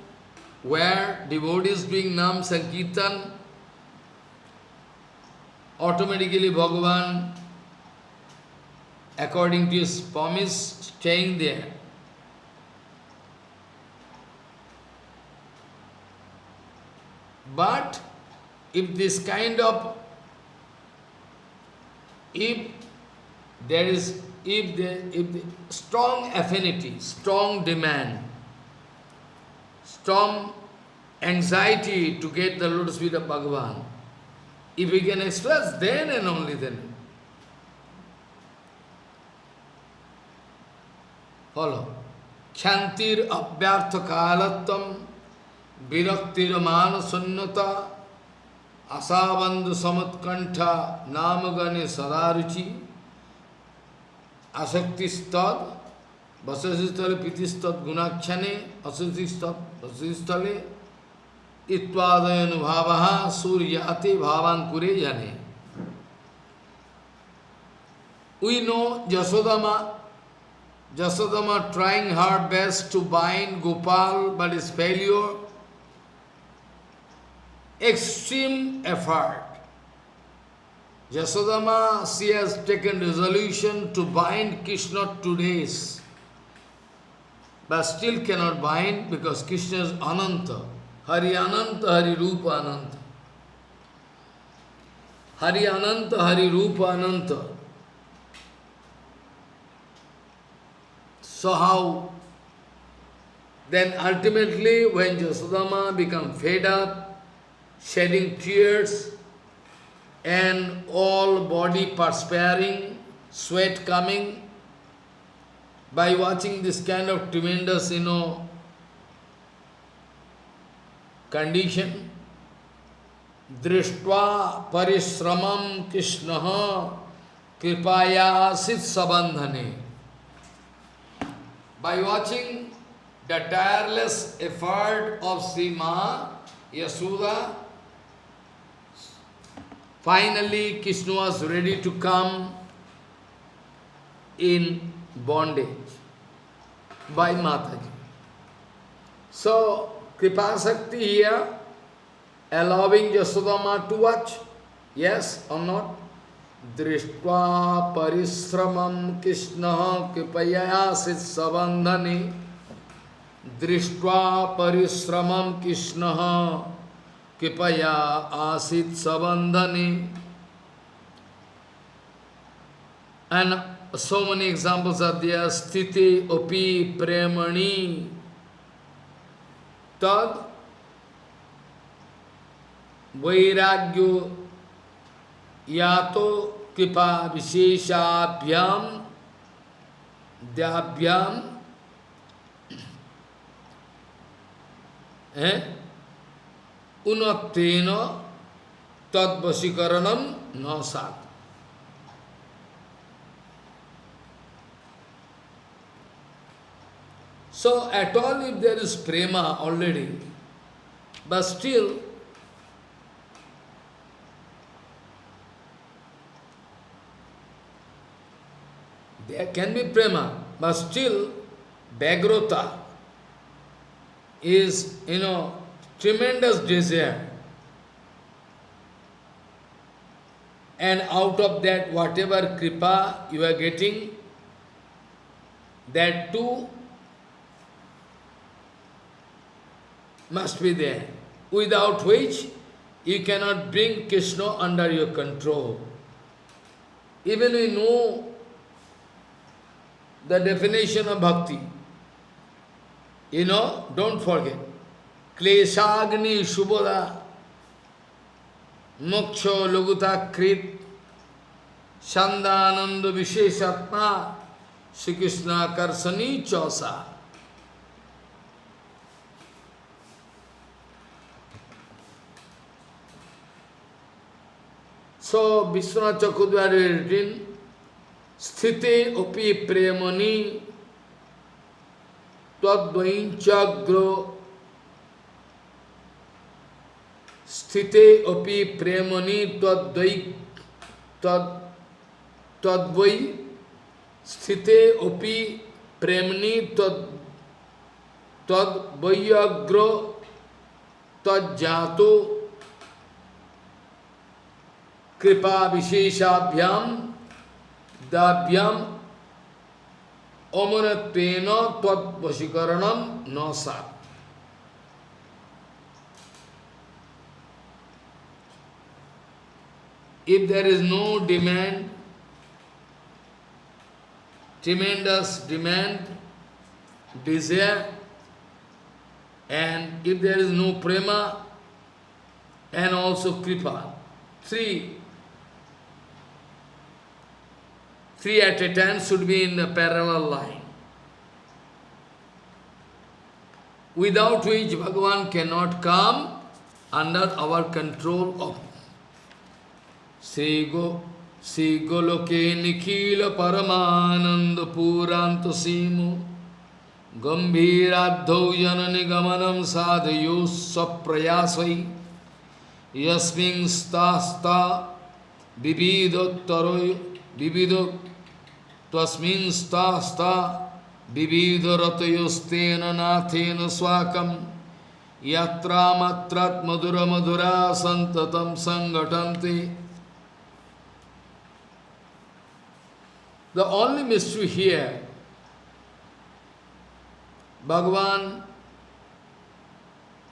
where devotees doing Nam Sankirtan, automatically Bhagavan, according to his promise, staying there. But if this kind of, if there is, if the strong affinity, strong demand, strong anxiety to get the lotus feet of Bhagavan, if we can express, then and only then. Follow. Kyantir abhyartha kalattam viraktir mana sunnata asabandhu samatkantha namagane sadaruchi asakti-stad vasasistale pitistad gunakshane asasistale ittvadayanu suryate bhavan kure jane. We know Jasodama trying her best to bind Gopal, but is failure. Extreme effort. Jasodama, she has taken resolution to bind Krishna 2 days, but still cannot bind because Krishna is Ananta. Hari Ananta, Hari Rupa Ananta. Hari Ananta, Hari Rupa Ananta. So how? Then ultimately when Jasodama becomes fed up, shedding tears, and all body perspiring, sweat coming, by watching this kind of tremendous, condition, Drishtva Parishramam Krishnaha Kripaya Asit Sabandhane. By watching the tireless effort of Sima Yasuda, finally Krishna was ready to come in bondage by Mataji. So, Kripa-sakti here, allowing Yasodama to watch, yes or not? Drishtva parisramam Krishna kripaya asit sabandhane. Drishtva parisramam Krishna kripaya asit sabandhane. And so many examples are there. Sthiti opi premani tad vairagyo yato kripa visheshabhyam dyabhyam unattena tad vasikaranam na sat. So at all if there is prema already, but still there can be prema, but still Bhagrata is, tremendous desire. And out of that, whatever kripa you are getting, that too must be there. Without which, you cannot bring Krishna under your control. Even we know the definition of bhakti. Don't forget. Kleshagni Shubhoda Moksho Laguta Krit Shandananda Visheshatma Shri Krishna Karsani Chosa. So, Vishwanath Chakravarti written, Sthite opi premani tadvainchagro sthite api premani tadvai sthite api premani tadvayagro tadjato kripa visheshabhyam dabhyam amanatena tadvashikaranam nasat. If there is no demand, tremendous demand, desire, and if there is no prema and also kripa, three at a time should be in a parallel line, without which Bhagavan cannot come under our control of Sri Goloke Nikhila Paramananda Puranta Simu Gambhiradhau Janani Gamanam Sadhayo Saprayasai Yasmin Stasta Vivido Twasmin Stasta Vivido Ratayostena Nathena Swakam Yatra Matrat Madhura Madhura Santatam Sangatante. The only mystery here, Bhagavan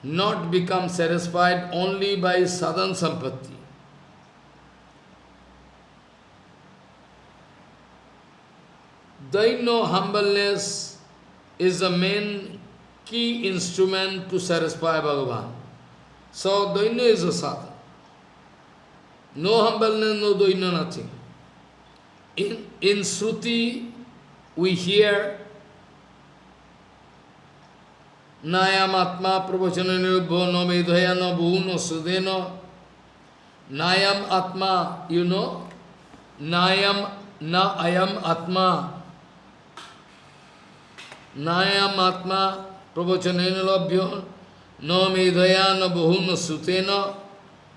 not become satisfied only by sadhan sampatti. Daino humbleness is the main key instrument to satisfy Bhagavan. So Daino is a sadhana. No humbleness, no Daino, nothing. In Shruti, we hear Nayam Atma Pravachana Nirubho no Medhaya no Bhu no Sudeno. Nayam Atma, you know? Nayam na Ayam Atma. Nayam Atma Pravachana Nirubho no Medhaya no Bhu no Suteno.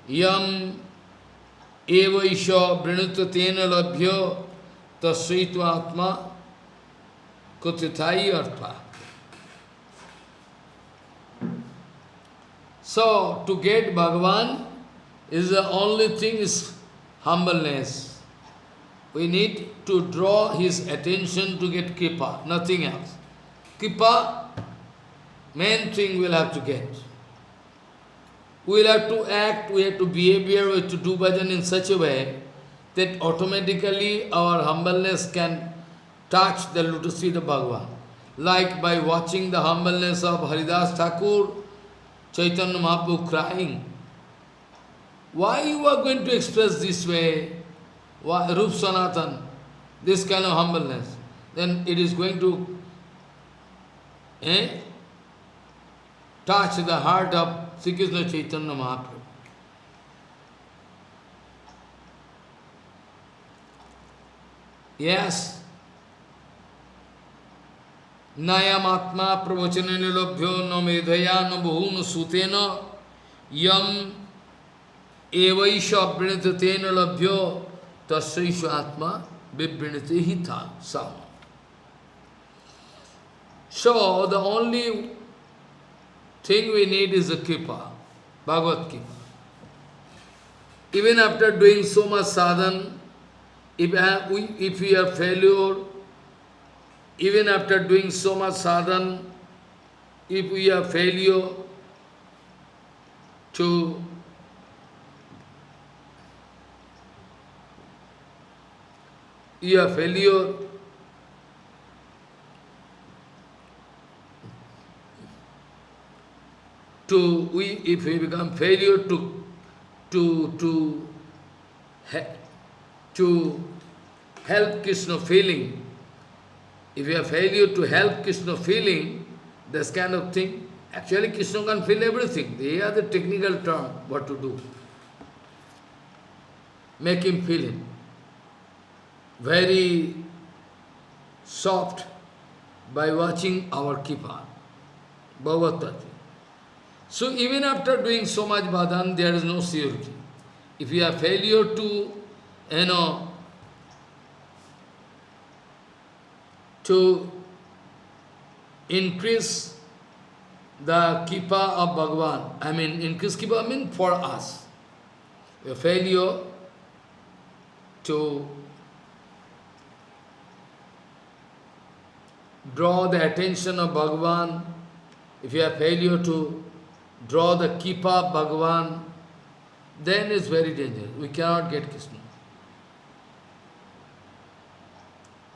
Yam Eva Isha Brinuta Tena Labhyo Tasritu Atma Kutitai Artha. So, to get Bhagavan is the only thing is humbleness. We need to draw his attention to get Kripa, nothing else. Kripa, main thing we'll have to get. We will have to act, we have to behave, we have to do bhajan in such a way that automatically our humbleness can touch the lotus feet of Bhagavan. Like by watching the humbleness of Haridas Thakur, Chaitanya Mahaprabhu crying. Why you are going to express this way, Rup Sanatan, this kind of humbleness? Then it is going to touch the heart of Sri Krishna Chaitanya Mahaprabhu. Yes. Nayam Atma Pravachana Nilabhyo no Medhaya no Bhu no Sutena Yam Evaisha Brinitatena Labhyo Tasraisha Atma Vibrinati Hita Sam. So, the only thing we need is the Kripa, Bhagavad Kripa. Even after doing so much sadhan, if we are failure, even after doing so much sadhan, if we are failure to if we become failure to help Krishna feeling, if we are failure to help Krishna feeling, this kind of thing, actually Krishna can feel everything. They are the technical term, what to do. Make him feel it. Very soft, by watching our Kripa, Bhagavad Tati. So even after doing so much bhajan, there is no surety. If you have failure to, you know, to increase the Kripa of Bhagavan, I mean increase Kripa, I mean for us. Your failure to draw the attention of Bhagavan, if you have failure to draw the Kripa of Bhagavan, then it's very dangerous. We cannot get Krishna.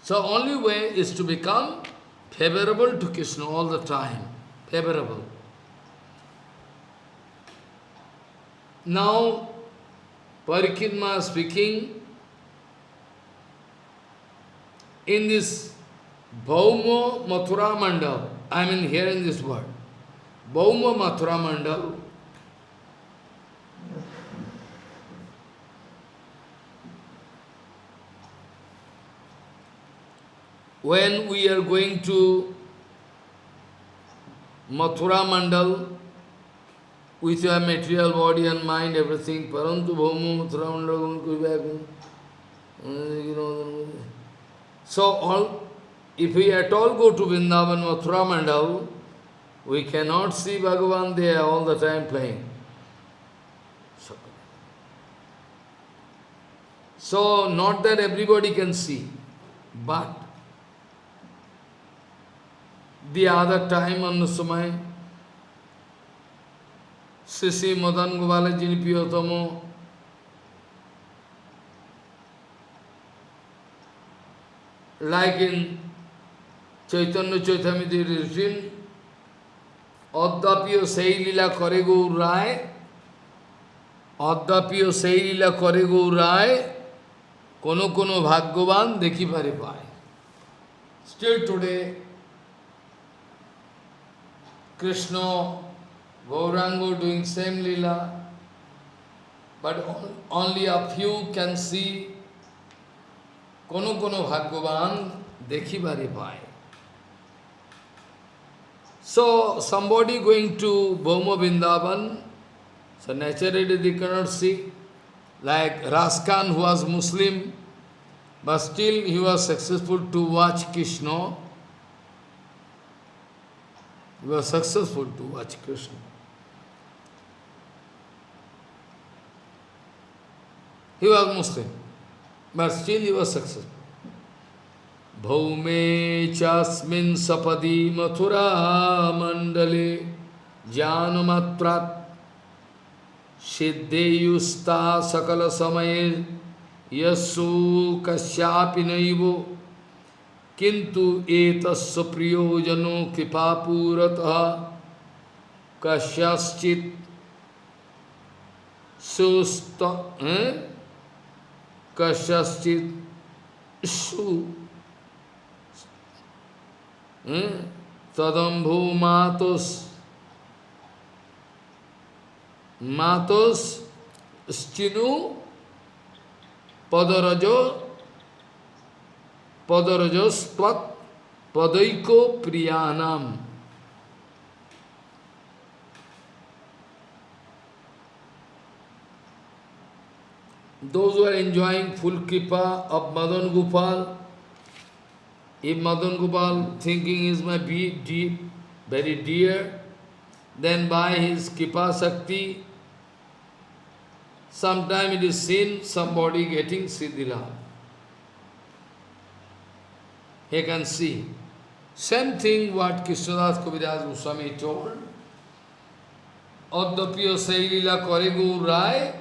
So only way is to become favorable to Krishna all the time. Favorable. Now, Parikshit Maharaj speaking, in this Bhauma Mathura Mandal, I mean here in this word, Bhauma Mathura Mandal, when we are going to Mathura Mandal, with your material body and mind, everything, Parantu Bhauma Mathura Mandal, so all, if we at all go to Vrindavan Mathura Mandal, we cannot see Bhagavan there all the time playing. So not that everybody can see, but the other time on the Sumai, Sisi Madan Govalajini Piyotamo, like in Chaitanya Chaitamiti written, Addapiyo Sei Lila Kare Gaur Rai, Addapiyo Sei Lila Kare Gaur Rai, Kono Kono Bhagyavan Dekhi Pare Pai. Still today, Krishna, Gaurango doing same lila, but only a few can see Kono Kono Bhagyavan Dekhi Pare Pai. So somebody going to Bhauma Vrindavan, so naturally they cannot see, like Raskan who was Muslim, but still he was successful to watch Krishna. He was successful to watch Krishna. He was Muslim, but still he was successful. Bhaume chasmin sapadi mathura mandale janamatrat siddheyusta sakala samaye yasu kasyapi naivo किंतु एतस्य प्रियोजनो कृपापूरतः कस्यश्चित् सुस्त कस्यश्चित् सु तदम्भो मातोस मातोस स्चिनु पदरजो Padarajasvat Padaiko Priyanam. Those who are enjoying full kripa of Madan Gopal, if Madan Gopal thinking is my very dear, then by his kripa Shakti, sometime it is seen somebody getting Siddhila. He can see. Same thing what Krishnadas Kaviraj Goswami told. Addapiyo Sailila Kare Gaur Rai,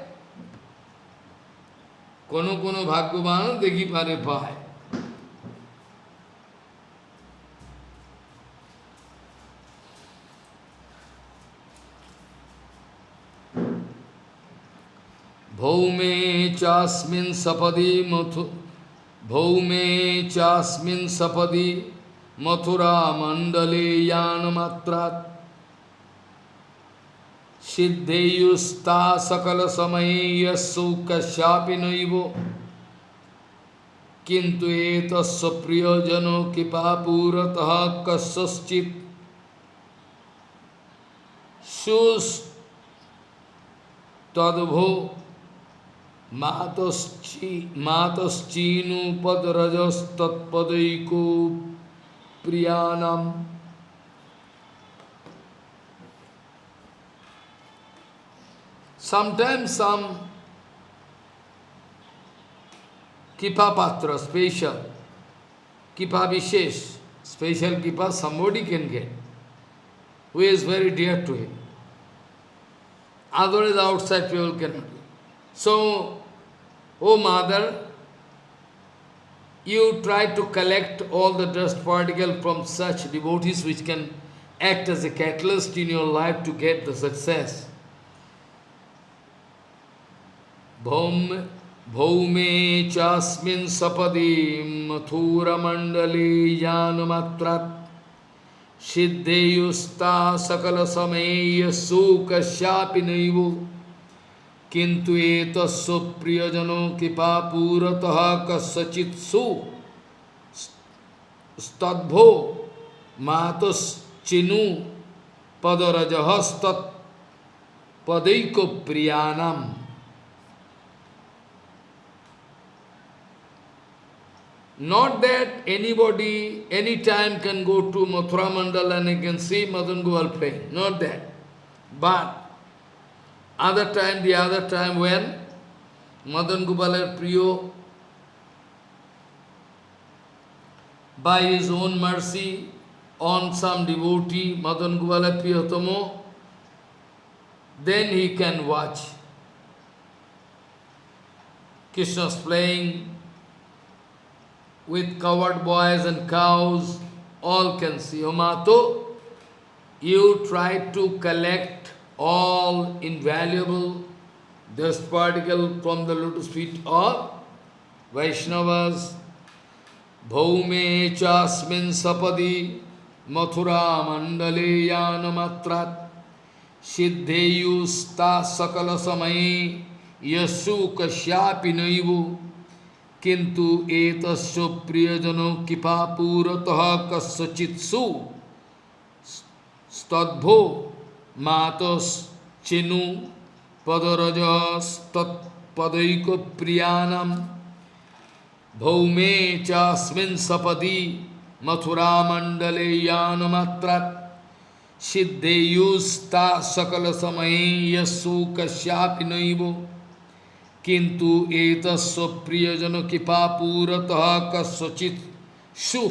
Kono Kono Bhagyavan Dekhi Pare Pai. Bhaume chasmin sapadi mathu Bhaume chasmin sapadi mathura mandale yana matrat siddheyusta sakala samaye yasu kasyapi naivo किंतु एतस्य प्रियजनो कृपा पूरतः कस्यचित् सुस्तद्भो मातश्चीनु पदरजस्तत्पदैको प्रियाणाम. Sometimes some Kipa Patra, special, Kipa Vishesh, special Kipa somebody can get, who is very dear to him. Otherwise outside people cannot get. So, O Mother, you try to collect all the dust particles from such devotees which can act as a catalyst in your life to get the success. Bhaum Bhaume chasmin sapadi mathura mandali yanumatrat siddheyusta sakala sameya sukasyapi naivu किंतु एतस्य प्रियजनो कृपा पूरतः कस्यचित् स्तद्भो मातश्चिनु पदरजहस्तत् पदैको प्रियाणाम. Not that anybody, anytime can go to Mathura Mandal and he can see Madan Gopal playing. Not that. But the other time when Madan Gopal Priyo, by his own mercy, on some devotee, Madan Gopal Priyotamo, then he can watch Krishna's playing with covered boys and cows, all can see. O Mato, you try to collect all invaluable dust particle from the lotus feet of Vaishnavas. Bhaume chasmin sapadi mathura mandale yanamatrat siddheyusta sakala samai yasu kasyapi naivu किंतु एतस्य प्रियजनो कृपा पूरतः कस्यचित्सु स्तद्भो मातश्चिनु पदरजस्तत्पदैको प्रियाणाम. भौमे चास्मिन् सपदि मथुरा मंडले यानमात्रात् सिद्धेयुस्ता सकल समये यस्सु कस्यापि नैवो किंतु एतस्य प्रियजन कृपा पूरतः कस्यचित् सु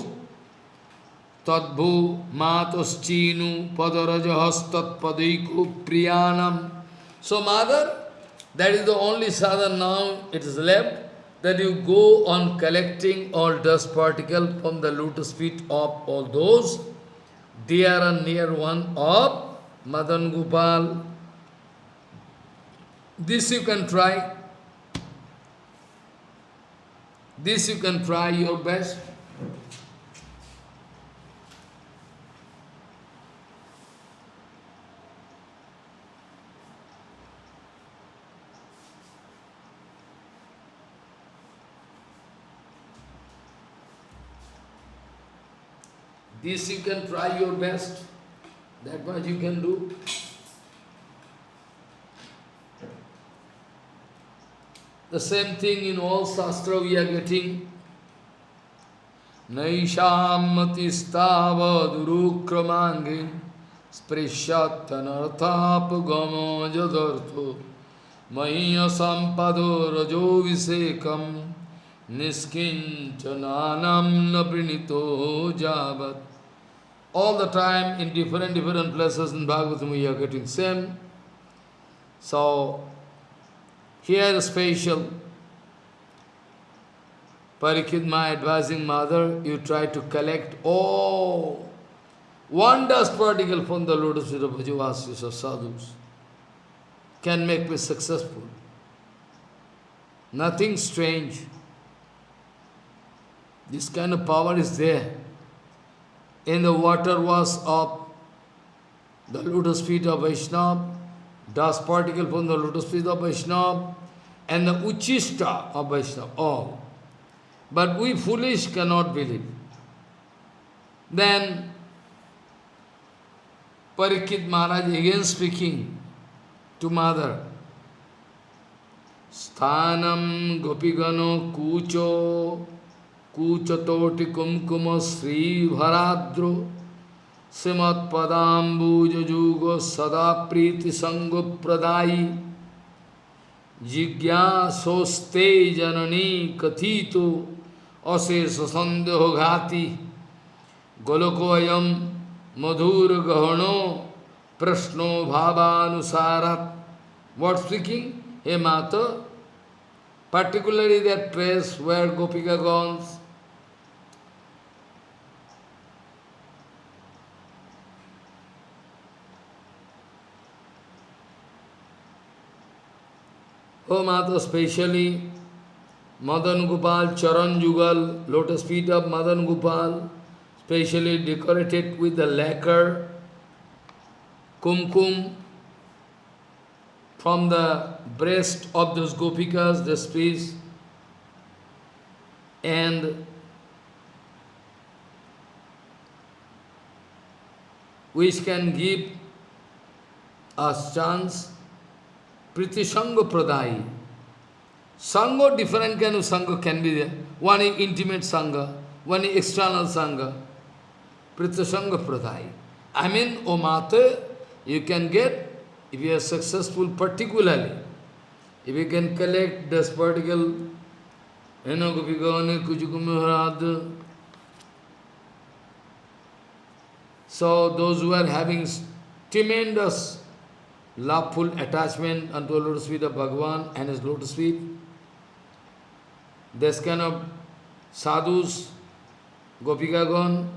तद्भो मातश्चीनु पदरजहस्तत्पदैको प्रियाणाम. So mother, that is the only sadhana now it is left, that you go on collecting all dust particle from the lotus feet of all those dear and near one of Madan Gopal. This you can try. This you can try your best. This you can try your best. That much you can do. The same thing in all Shastra we are getting. Naishammatistavadurukramangi sprishyatanarthapugamo jadartho Mahiya sampado rajo visekam niskinchananam nabrinito jabat. All the time in different places in Bhagavatam we are getting same. So, here the special Parikshit, my advising mother, you try to collect all one dust particle from the lotus feet of Bhajavasis or sadhus can make me successful. Nothing strange. This kind of power is there. In the water was of the lotus feet of Vaishnava, dust particle from the lotus feet of Vaishnava, and the Uchishta of Vaishnava, all. But we foolish cannot believe. Then Parikshit Maharaj again speaking to mother. Sthanam gopigano kuchatoti kumkuma sri bharadro Srimat padambuja jugo sada priti sango pradai Jigyasoste janani kathito asesa sandeho ghati Golokoyam madhur gahano prashno bhavanusarat. What speaking? Hey Mata, particularly that place where Gopika gons. Oh Mata, especially Madan Gopal, Charan Jugal, lotus feet of Madan Gopal, specially decorated with the lacquer, kumkum, from the breast of those gopikas, the space, and which can give us chance, Priti Sangha Pradai. Sangha, different kind of Sangha can be there. One is intimate Sangha, one is external Sangha. Priti Sangha Pradai. I mean, O Mata, you can get, if you are successful particularly, if you can collect this particle, Gopikane Kujukumaharad. So those who are having tremendous loveful attachment unto the lotus feet of Bhagavan and his lotus feet, this kind of sadhus, Gopikagon,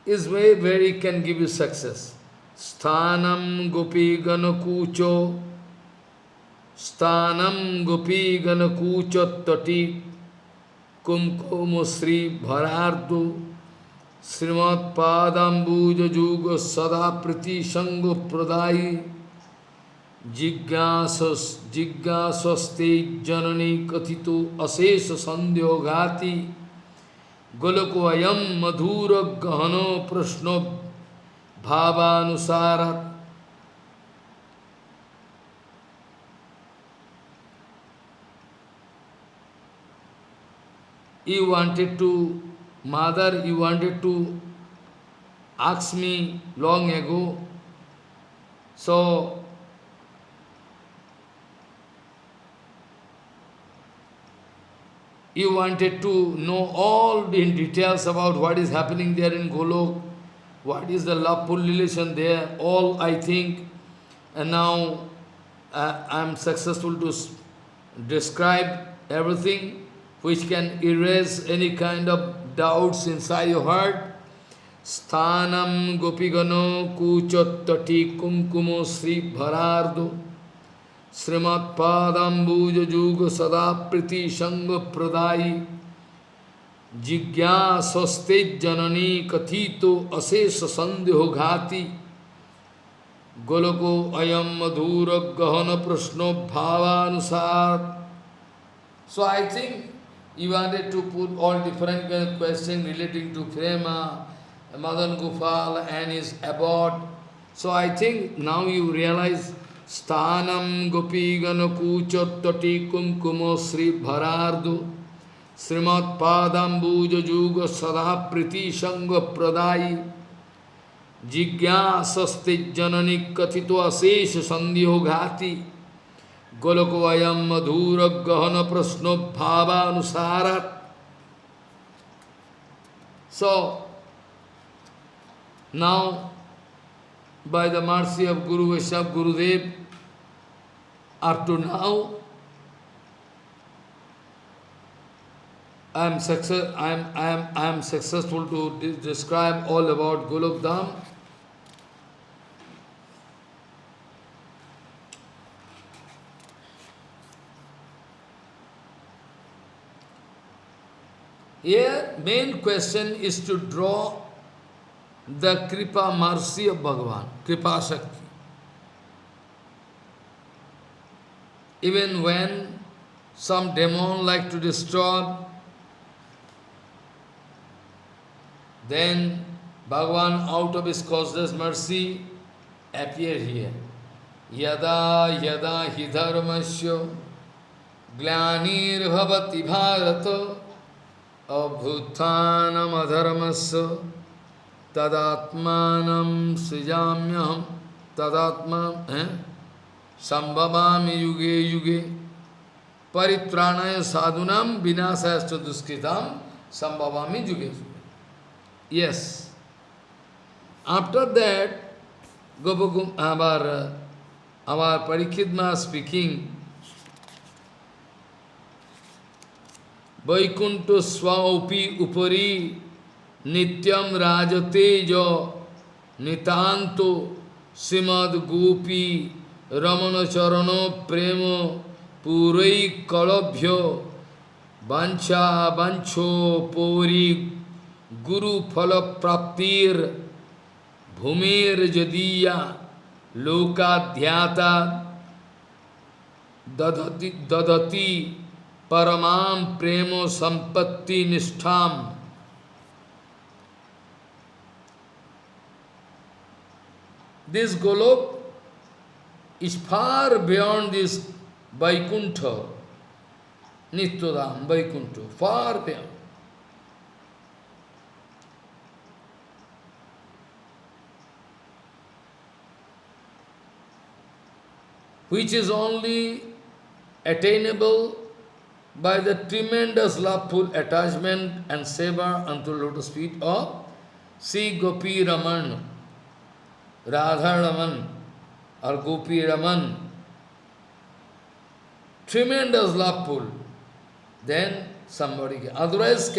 is very can give you success. Sthanam gopi ganakucho, sthanam gopi ganakucho tati, kumkumo sri bharardu, srimat padambuja juga sada priti sango pradai, jiggasaste janani kathito asesa sandhyo ghati, Goloko ayam madhura gahano prashno bhavanusara. You wanted to, mother, you wanted to ask me long ago. So, you wanted to know all in details about what is happening there in Golok, what is the loveful relation there, all I think. And now I am successful to describe everything which can erase any kind of doubts inside your heart. Sthanam gopigano kuchattati kumkumo sri bharardo Srimat padambuja juga sada priti sanga pradai Jigyasaste janani kathito asesa sandhyo ghati Goloko ayam madhura gahana prashno bhavanusar. So I think you wanted to put all different kind of questions relating to Prema, Madan Gopal and his abode. So I think now you realize Sthanam gopi ganakuchattati kumkumo sri bharardu Srimat padambuja juga sada priti sanga pradai Jigyasaste janani kathito asesha sandhyo ghati Goloko ayam madhura gahana prasno bhava anusarat. So, now, by the mercy of Guru Vaishnava Gurudev, up to now, I am successful to describe all about Golok Dham. Here, main question is to draw the Kripa mercy of Bhagavan, Kripa Shakti. Even when some demon like to disturb, then Bhagavan out of his causeless mercy appear here. Yada yada hi dharmasya glanir bhavati bharata abhuttanam adharmasya tadatmanam srijamyaham tadatma sambhavami yuge yuge paritranaya sadhunam vinasayascha duskritam sambhavami yuge. Yes. After that, our Parikshit Maharaj speaking, Vaikunta swaupi upari nityam rajate jo nitanto simad gopi ramana charano premo purai kalabhyo bancha bancho pori guru phala praptir bhumir jadiya lokadhyata dadati paramam premo sampatti nishtham. This Golok is far beyond this Vaikuntha, Nityodham, Vaikuntha, far beyond. Which is only attainable by the tremendous loveful attachment and seva unto lotus feet of Sri Gopi Raman, Radha Raman or Gopi Raman. Tremendous loveful. Then somebody can, otherwise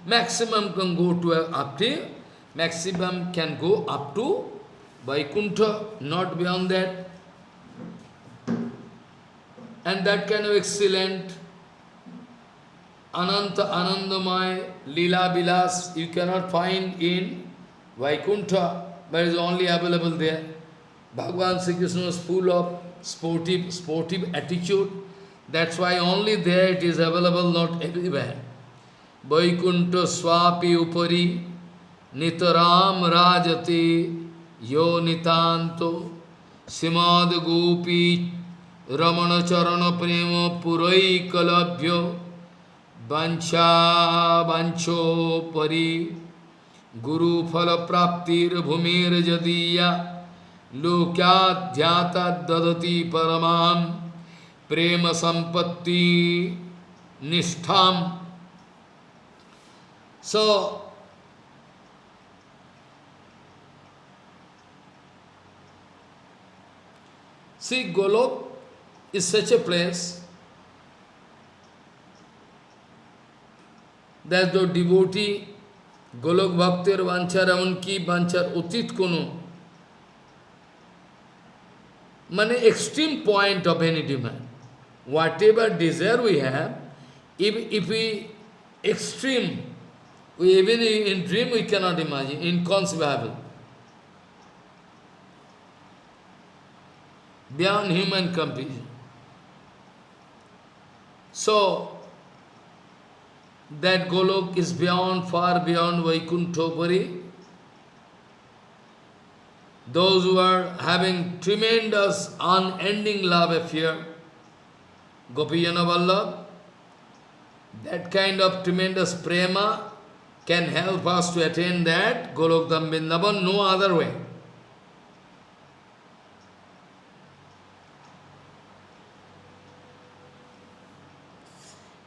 maximum can go to up to, maximum can go up to Vaikuntha, not beyond that. And that kind of excellent Ananta Anandamaya Leela Vilas you cannot find in Vaikuntha, but is only available there. Bhagavan Sri Krishna is full of sportive attitude. That's why only there it is available, not everywhere. Vaikuntha swapi upari nitaram rajati yo nitanto simad gopi Ramana Charana Prema Purai Kalabhyo Bancha Bancho Pari Guru Phala Praptir Bhumir Jadiya Lokyadhyata Dadati Paramam Prema Sampatti Nishtham. So, see, Golok is such a place that the devotee Golok Bhaktir Vanchar Amanki Vanchar Utit Kunu Mane extreme point of any demand. Whatever desire we have, if we extreme, even in dream we cannot imagine, inconceivable. Beyond human comprehension. So, that Golok is beyond, far beyond Vaikuntha. Those who are having tremendous, unending love affair, Gopijana Vallabh, that kind of tremendous prema can help us to attain that Golokdham Vrindavan, no other way.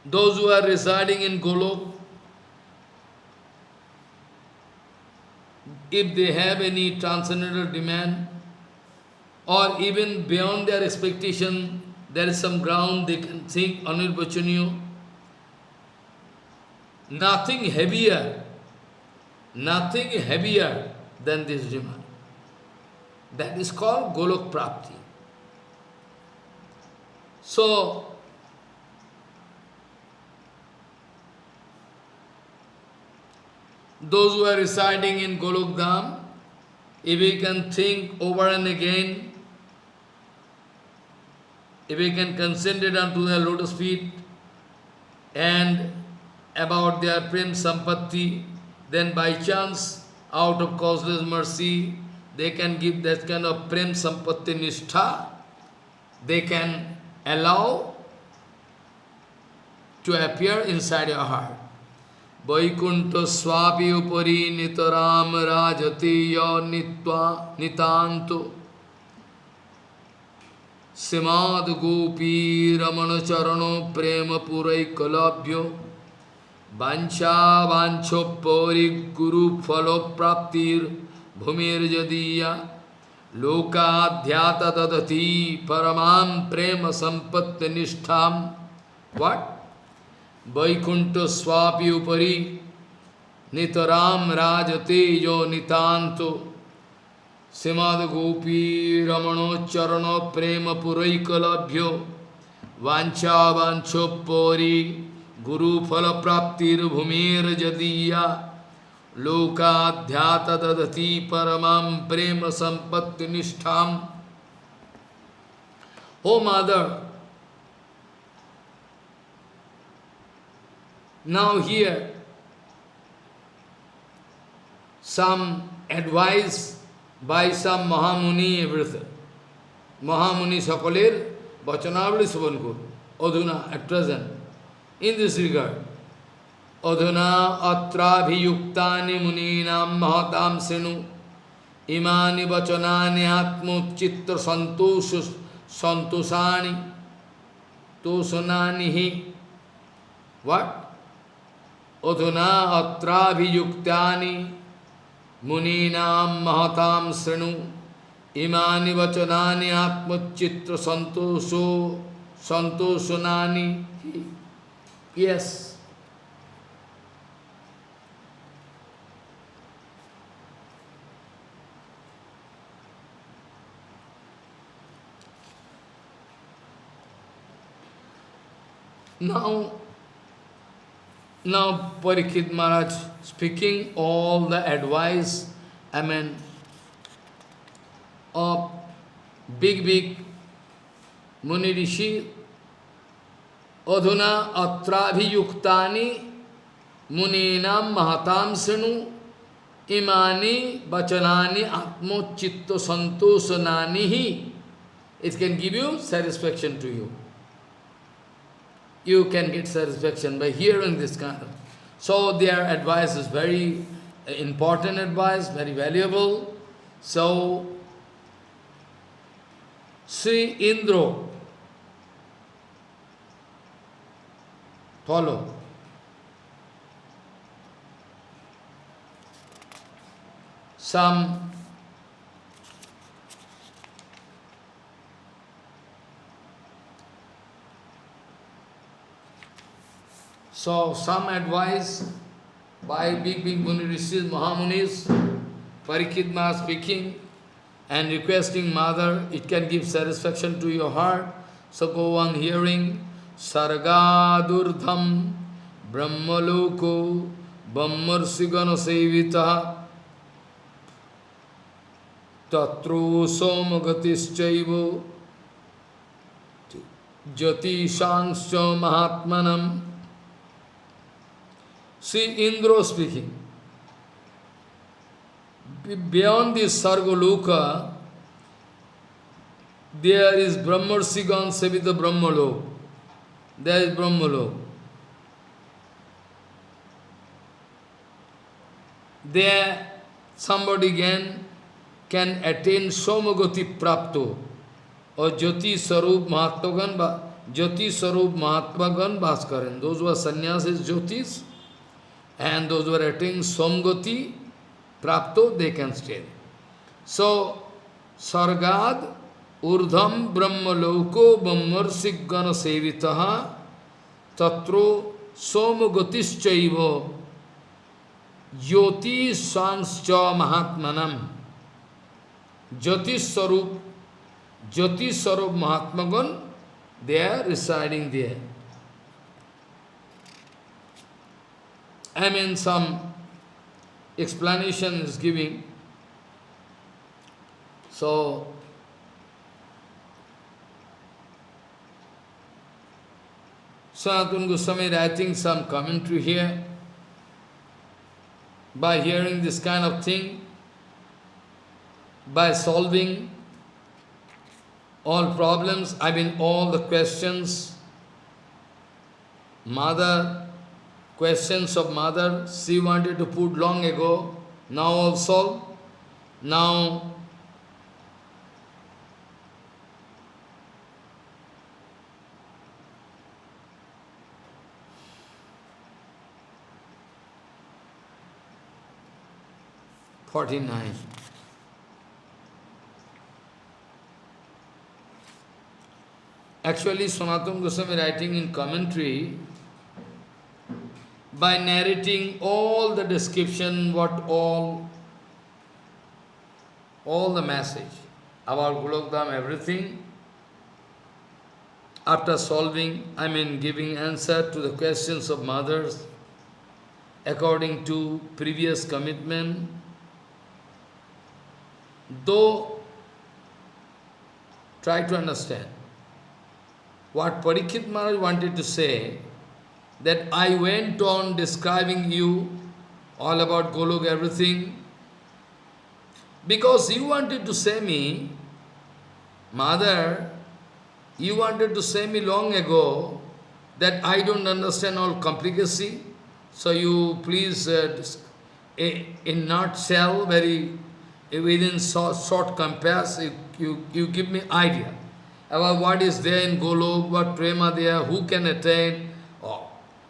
Those who are residing in Golok, if they have any transcendental demand, or even beyond their expectation, there is some ground they can think Anirvachaniya, nothing heavier than this demand. That is called Golok Prapti. So, those who are residing in Golokdham, if we can think over and again, if we can concentrate unto their lotus feet, and about their prem sampatti, then by chance, out of causeless mercy, they can give that kind of prem sampatti nishtha, they can allow to appear inside your heart. Vaikunta swapi upari nitaram rajati ya nitva nitanto simad gopi ramana charano prema purai kalabhyo vancha vanchopori guru phalo praptir bhumir jadiya lokadhyata dadati paramam prema sampatta nishtham. What? Vaikunta swapi upari nitaram rajate yo nitanto simad gopi ramano charano prema puraikalabhyo vancha vanchopori guru phala praptir bhumir jadiya lokadhyata dadati paramam prema sampatti nishtham. O mother, now here some advice by some Mahamuni, everything. Mahamuni Sakaler, Bachanavali Subankur, Adhuna at present, in this regard. Adhuna atrabhiyuktani muninam mahatam senu imani bachanani atmu chitra santosani tosanani hi. What? Adhuna atrabhiyuktani muninam mahatam srenu imani vachanani atmachitra santosanani. Yes. Now Parikshit Maharaj speaking all the advice, of big Muni Rishi. Adhuna atrabhiyuktani muninam mahatam senu imani bachanani atmo chitta santosanani hi. It can give you satisfaction to you. You can get satisfaction by hearing this kind of. So their advice is very important advice, very valuable. So Sri Indra, follow. Some advice by big Muni Rishis, Mahamunis, Parikshit Maharaj speaking and requesting Mother, it can give satisfaction to your heart. So go on hearing. Sargadurdham Brahmaloko Brahmarsigana Sevita Tatru Somagatischaivo Jatishanscha Mahatmanam. See Indra speaking. Beyond this Sargaloka, there is Brahmarsigan Sevita Brahmalok. There is Brahmalok. There somebody can attain Somagati Prapto or Jyoti Sarup Mahatmagan Bhaskaran. Those who are sannyasis Jyotis and those who are attaining Somgati Prapto, they can stay. So, Sargad Urdham Brahmaloko Brahmarsigana Sevitaha Tatro Somagatischaiva Jyoti Sanscha Mahatmanam. Jyoti Sarup Mahatmagan, they are residing there. Some explanation is giving. So, Sanatana Goswami writing some commentary here. By hearing this kind of thing, by solving all problems, I mean all the questions, mother, questions of mother, she wanted to put long ago, now also, now '49. Actually, Sanatana Goswami writing in commentary, by narrating all the description, all the message about Golokdham, everything, after solving, I mean giving answer to the questions of mothers, according to previous commitment, though try to understand what Parikshit Maharaj wanted to say, that I went on describing you all about Golok, everything, because you wanted to say me, Mother, you wanted to say me long ago that I don't understand all complicacy, so you please, in nutshell, very within short compass, you give me idea about what is there in Golok, what prema there, who can attain. Oh.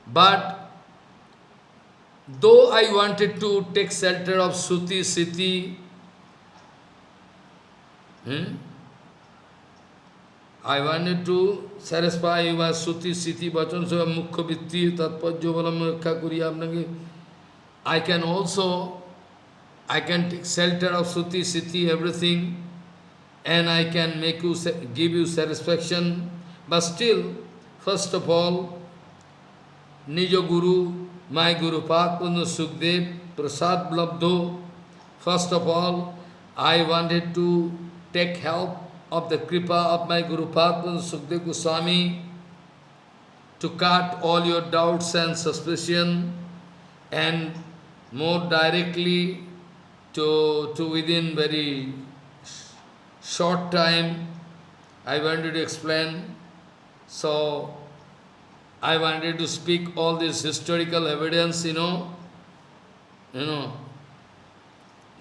But though I wanted to take shelter of Suti, Siti, I wanted to satisfy you by Suti, Siti, Bachan, so Mukha Vitti, Tatpajyo Balam Rakha Kuriya. I can take shelter of Suti, Siti, everything, and I can make you, give you satisfaction. But still, first of all, Nijo Guru, my Guru Padma Sukdev, Prasad Blabdho, first of all, I wanted to take help of the Kripa of my Guru Padma Sukdev Goswami to cut all your doubts and suspicion, and more directly to within very short time, I wanted to explain. So, I wanted to speak all this historical evidence, Gariya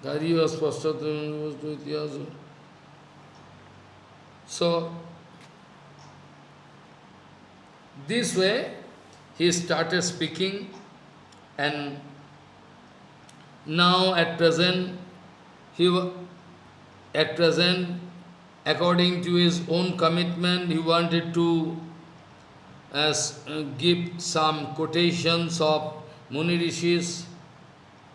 Spashtatam Itihasa. So, this way, he started speaking, and now at present, according to his own commitment, he wanted to give some quotations of Muni Rishis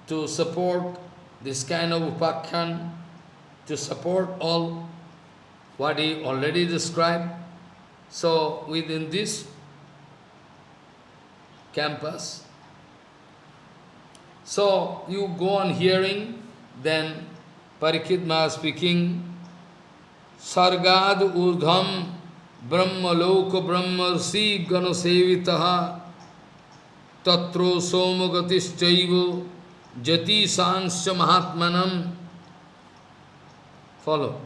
to support this kind of upakhyan, to support all what he already described. So within this campus, so you go on hearing, then Parikshit Maharaj speaking, Sargad Urdham Brahmalok Brahmarsi Ganasevitaha Tatro Somagatishtaivo Jati Sansya Mahatmanam. Follow.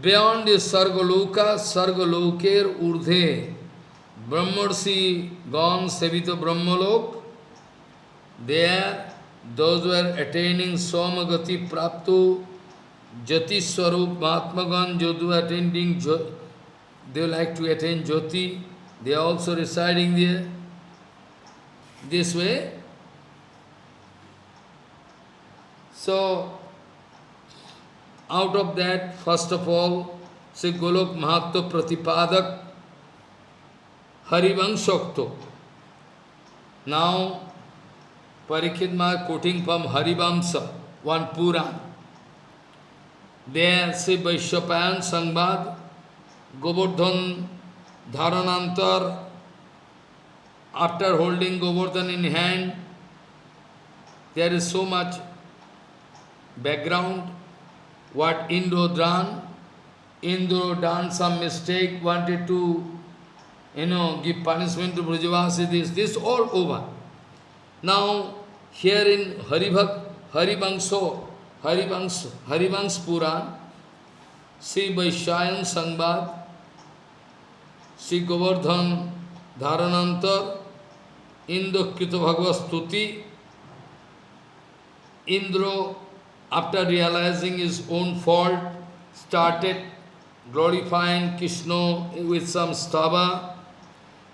Beyond this Sargaloka, Sargaloker Urdhe, Brahmarsi gone Sevita Brahmalok, there those were attaining Somagati Praptu, Jati Swarup Mahatmagan, Jodu attending, they like to attain Jyoti, they are also residing there. This way. So, out of that, first of all, Sri Golok Mahatma Pratipadak Harivanshokto. Now, Parikshit Maharaj quoting from Harivamsa, one Puran. There, Sri Vaishyapayan Sangbad, Govardhan Dharanantar, after holding Govardhan in hand, there is so much background, what Indrodhan, Indra done some mistake, wanted to, give punishment to Brajavasi, this all over. Now, here in Harivans Puran, Sri Vaishyayan Sangbad, Sri Govardhan Dharanantar, Indra Krita Bhagavad Stuti, Indra, after realizing his own fault, started glorifying Krishna with some stava,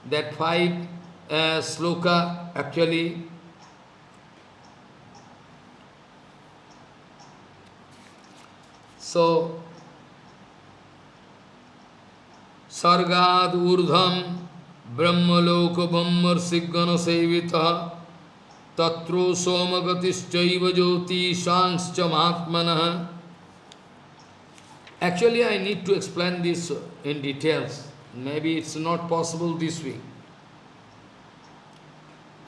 that 5 sloka actually. So, Sargad Urdham Brahmaloka Brahmarsigana Sevita Tatro Somagatishtaiva Jyoti Shanscha Mahatmana. Actually, I need to explain this in details. Maybe it's not possible this week.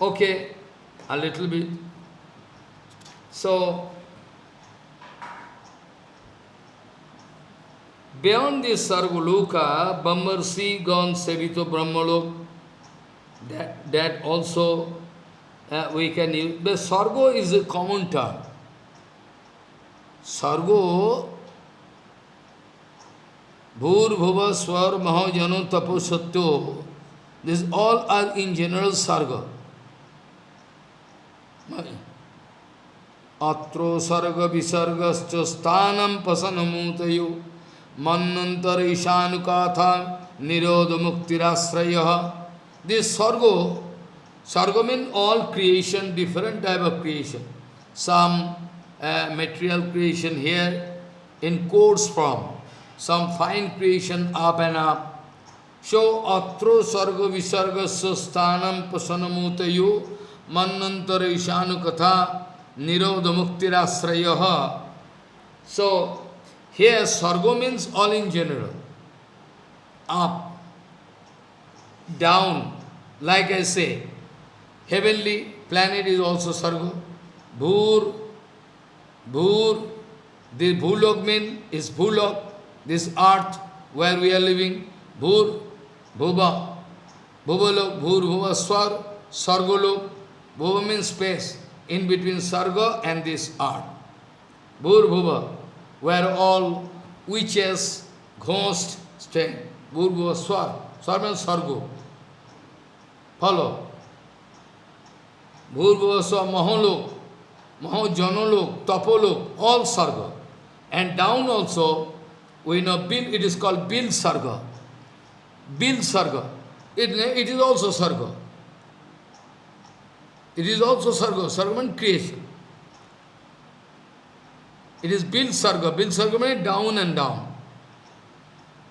Okay, a little bit. So, beyond this Sargaloka, Brahmarsi gone Sevito Brahmalok, that also we can use. But Sargo is a common term. Sargo, Bhur, Bhuva, Swar, Maha, Jano, Tapo, Satyo, these all are in general Sarga. Atro Sarga Visargascha Sthanam Pasanamutayu Manantara Ishanukatha Nirodha Muktirasraya. This Sarga means all creation, different type of creation. Some material creation here in coarse form, some fine creation up and up. So, Atro Sarga Visargasya Sthanam Pasanamutayu Manantara Ishanukatha Nirodha Muktirasraya. So, here Sargo means all in general. Up, down, like I say, heavenly planet is also Sargo. Bhur, this Bhulok means is Bhulok, this earth where we are living. Bhur, Bhuva, Bhuvalok, Bhur, Bhuva, Swar, Sargolok. Bhuva means space, in between Sarga and this earth. Bhur, Bhuva, where all witches, ghosts stay. Bhur, Bhuva, Swar. Swar means Sargo. Follow. Bhur, Bhuva, Swar, Maholok, Mahajanolok, Tapolok, all Sarga. And down also, we know Bil, it is called Bil Sarga. Bil Sarga. It is also Sarga. It is also Sarga. Sarga means creation. It is Bil Sarga. Bil Sarga means down and down.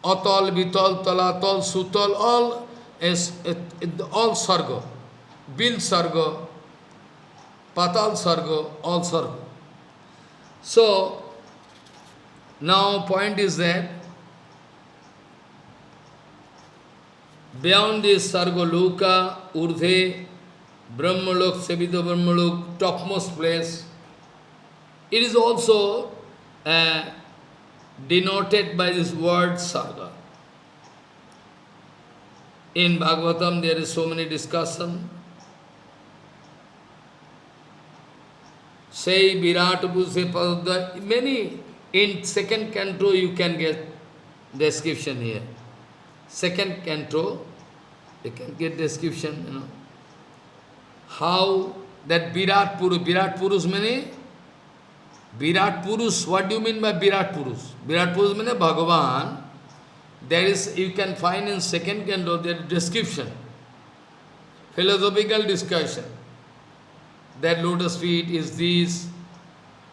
Atal, Vital, Talatal, Sutal, all is all Sarga. Bil Sarga, Patal Sarga, all Sarga. So, now point is that beyond this Sargaloka, Urdhe, Brahmalok, Sevita Brahmalok, topmost place, it is also denoted by this word Sarga. In Bhagavatam there is so many discussion. Say Virat Puse Padda, many, in second canto you can get description here. Second canto, you can get description, how that Virat Purus means, Virat Purus, what do you mean by Virat Purus? Virat Purus means Bhagavan. There is, you can find in second canto, there is description, philosophical discussion. That lotus feet is this,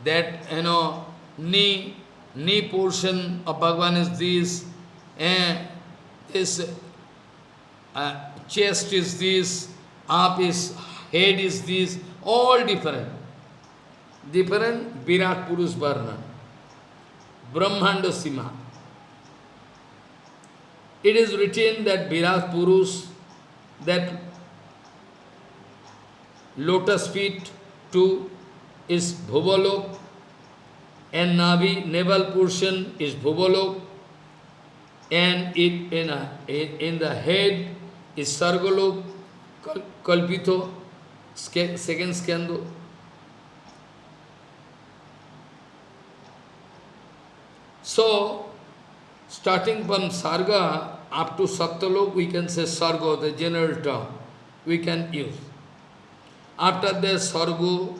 that, knee portion of Bhagavan is this, and this chest is this, up is, head is this, all different. Different Virat Purus Varna, Brahmanda Sima. It is written that Virat Purus, that lotus feet too is Bhuvalok, and Navi, navel portion is Bhuvalok, and in the head is Sargolok, Kalpito, second skandha. So, starting from Sarga up to Satyalok, we can say Sargo, the general term we can use. After that, Sargo,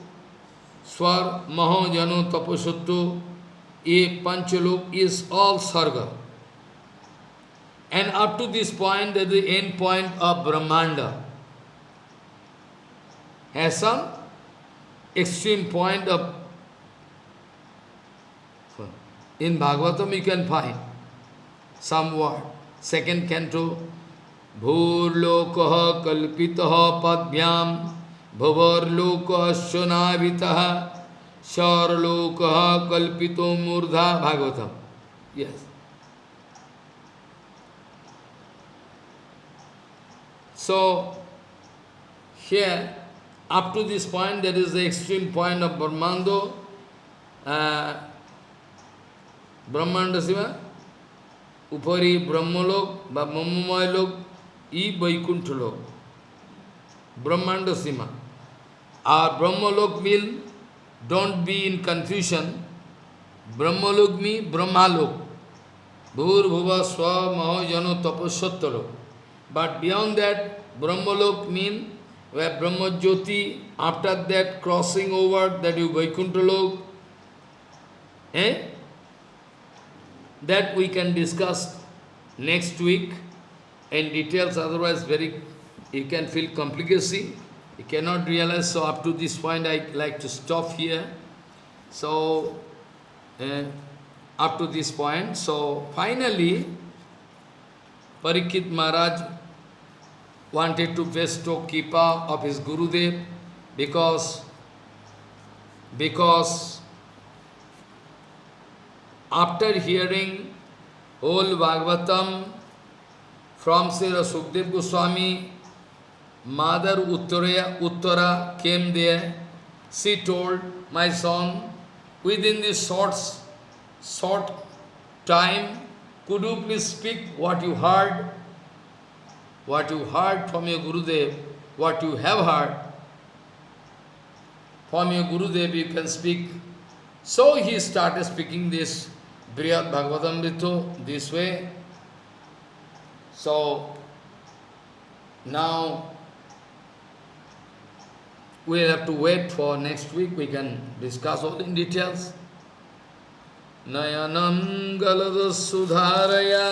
Swar, Maho, Jano, Taposuttu, A Panchalok is all Sarga. And up to this point, that the end point of Brahmanda has some extreme point of, in Bhagavatam you can find some word. Second canto, Bhurlokaha kalpitaha padvyam bhavarlokaha shunavitaha sharlokaha kalpito murdha. Bhagavatam. Yes. So, here, up to this point, that is the extreme point of Brahmando, Brahmanda Siva, Upari Brahmalok, Brahmamoylok, E Vaikunthalok, Brahmanda Sima. Our Brahmalok means, don't be in confusion, Brahmalok means Brahmalok, Bhur Bhuva Swa Maho Jano Tapasattalo. But beyond that, Brahmalok means where Brahma Jyoti, after that crossing over, that you Vaikunthalok, that we can discuss next week in details, otherwise you can feel complicacy, you cannot realize. So up to this point I like to stop here. So up to this point, so finally Parikshit Maharaj wanted to bestow Kripa of his Gurudev because after hearing whole Bhagavatam from Srila Sukdev Goswami, Mother Uttara came there. She told, my son, within this short time, could you please speak what you heard? What you heard from your Gurudev, what you have heard from your Gurudev, you can speak. So he started speaking this Brihad Bhagavatamrita this way. So now we'll have to wait for next week, we can discuss all in details. Nayanam galada sudharaya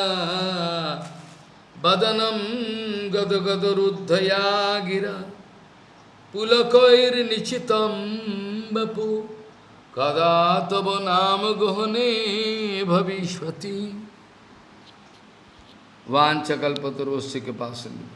Badanam gadagadarudhaya gira Pulakair nichitam bapu Kada tava nama gohane bhavishvati Vanchakalpatarosya ke pasan.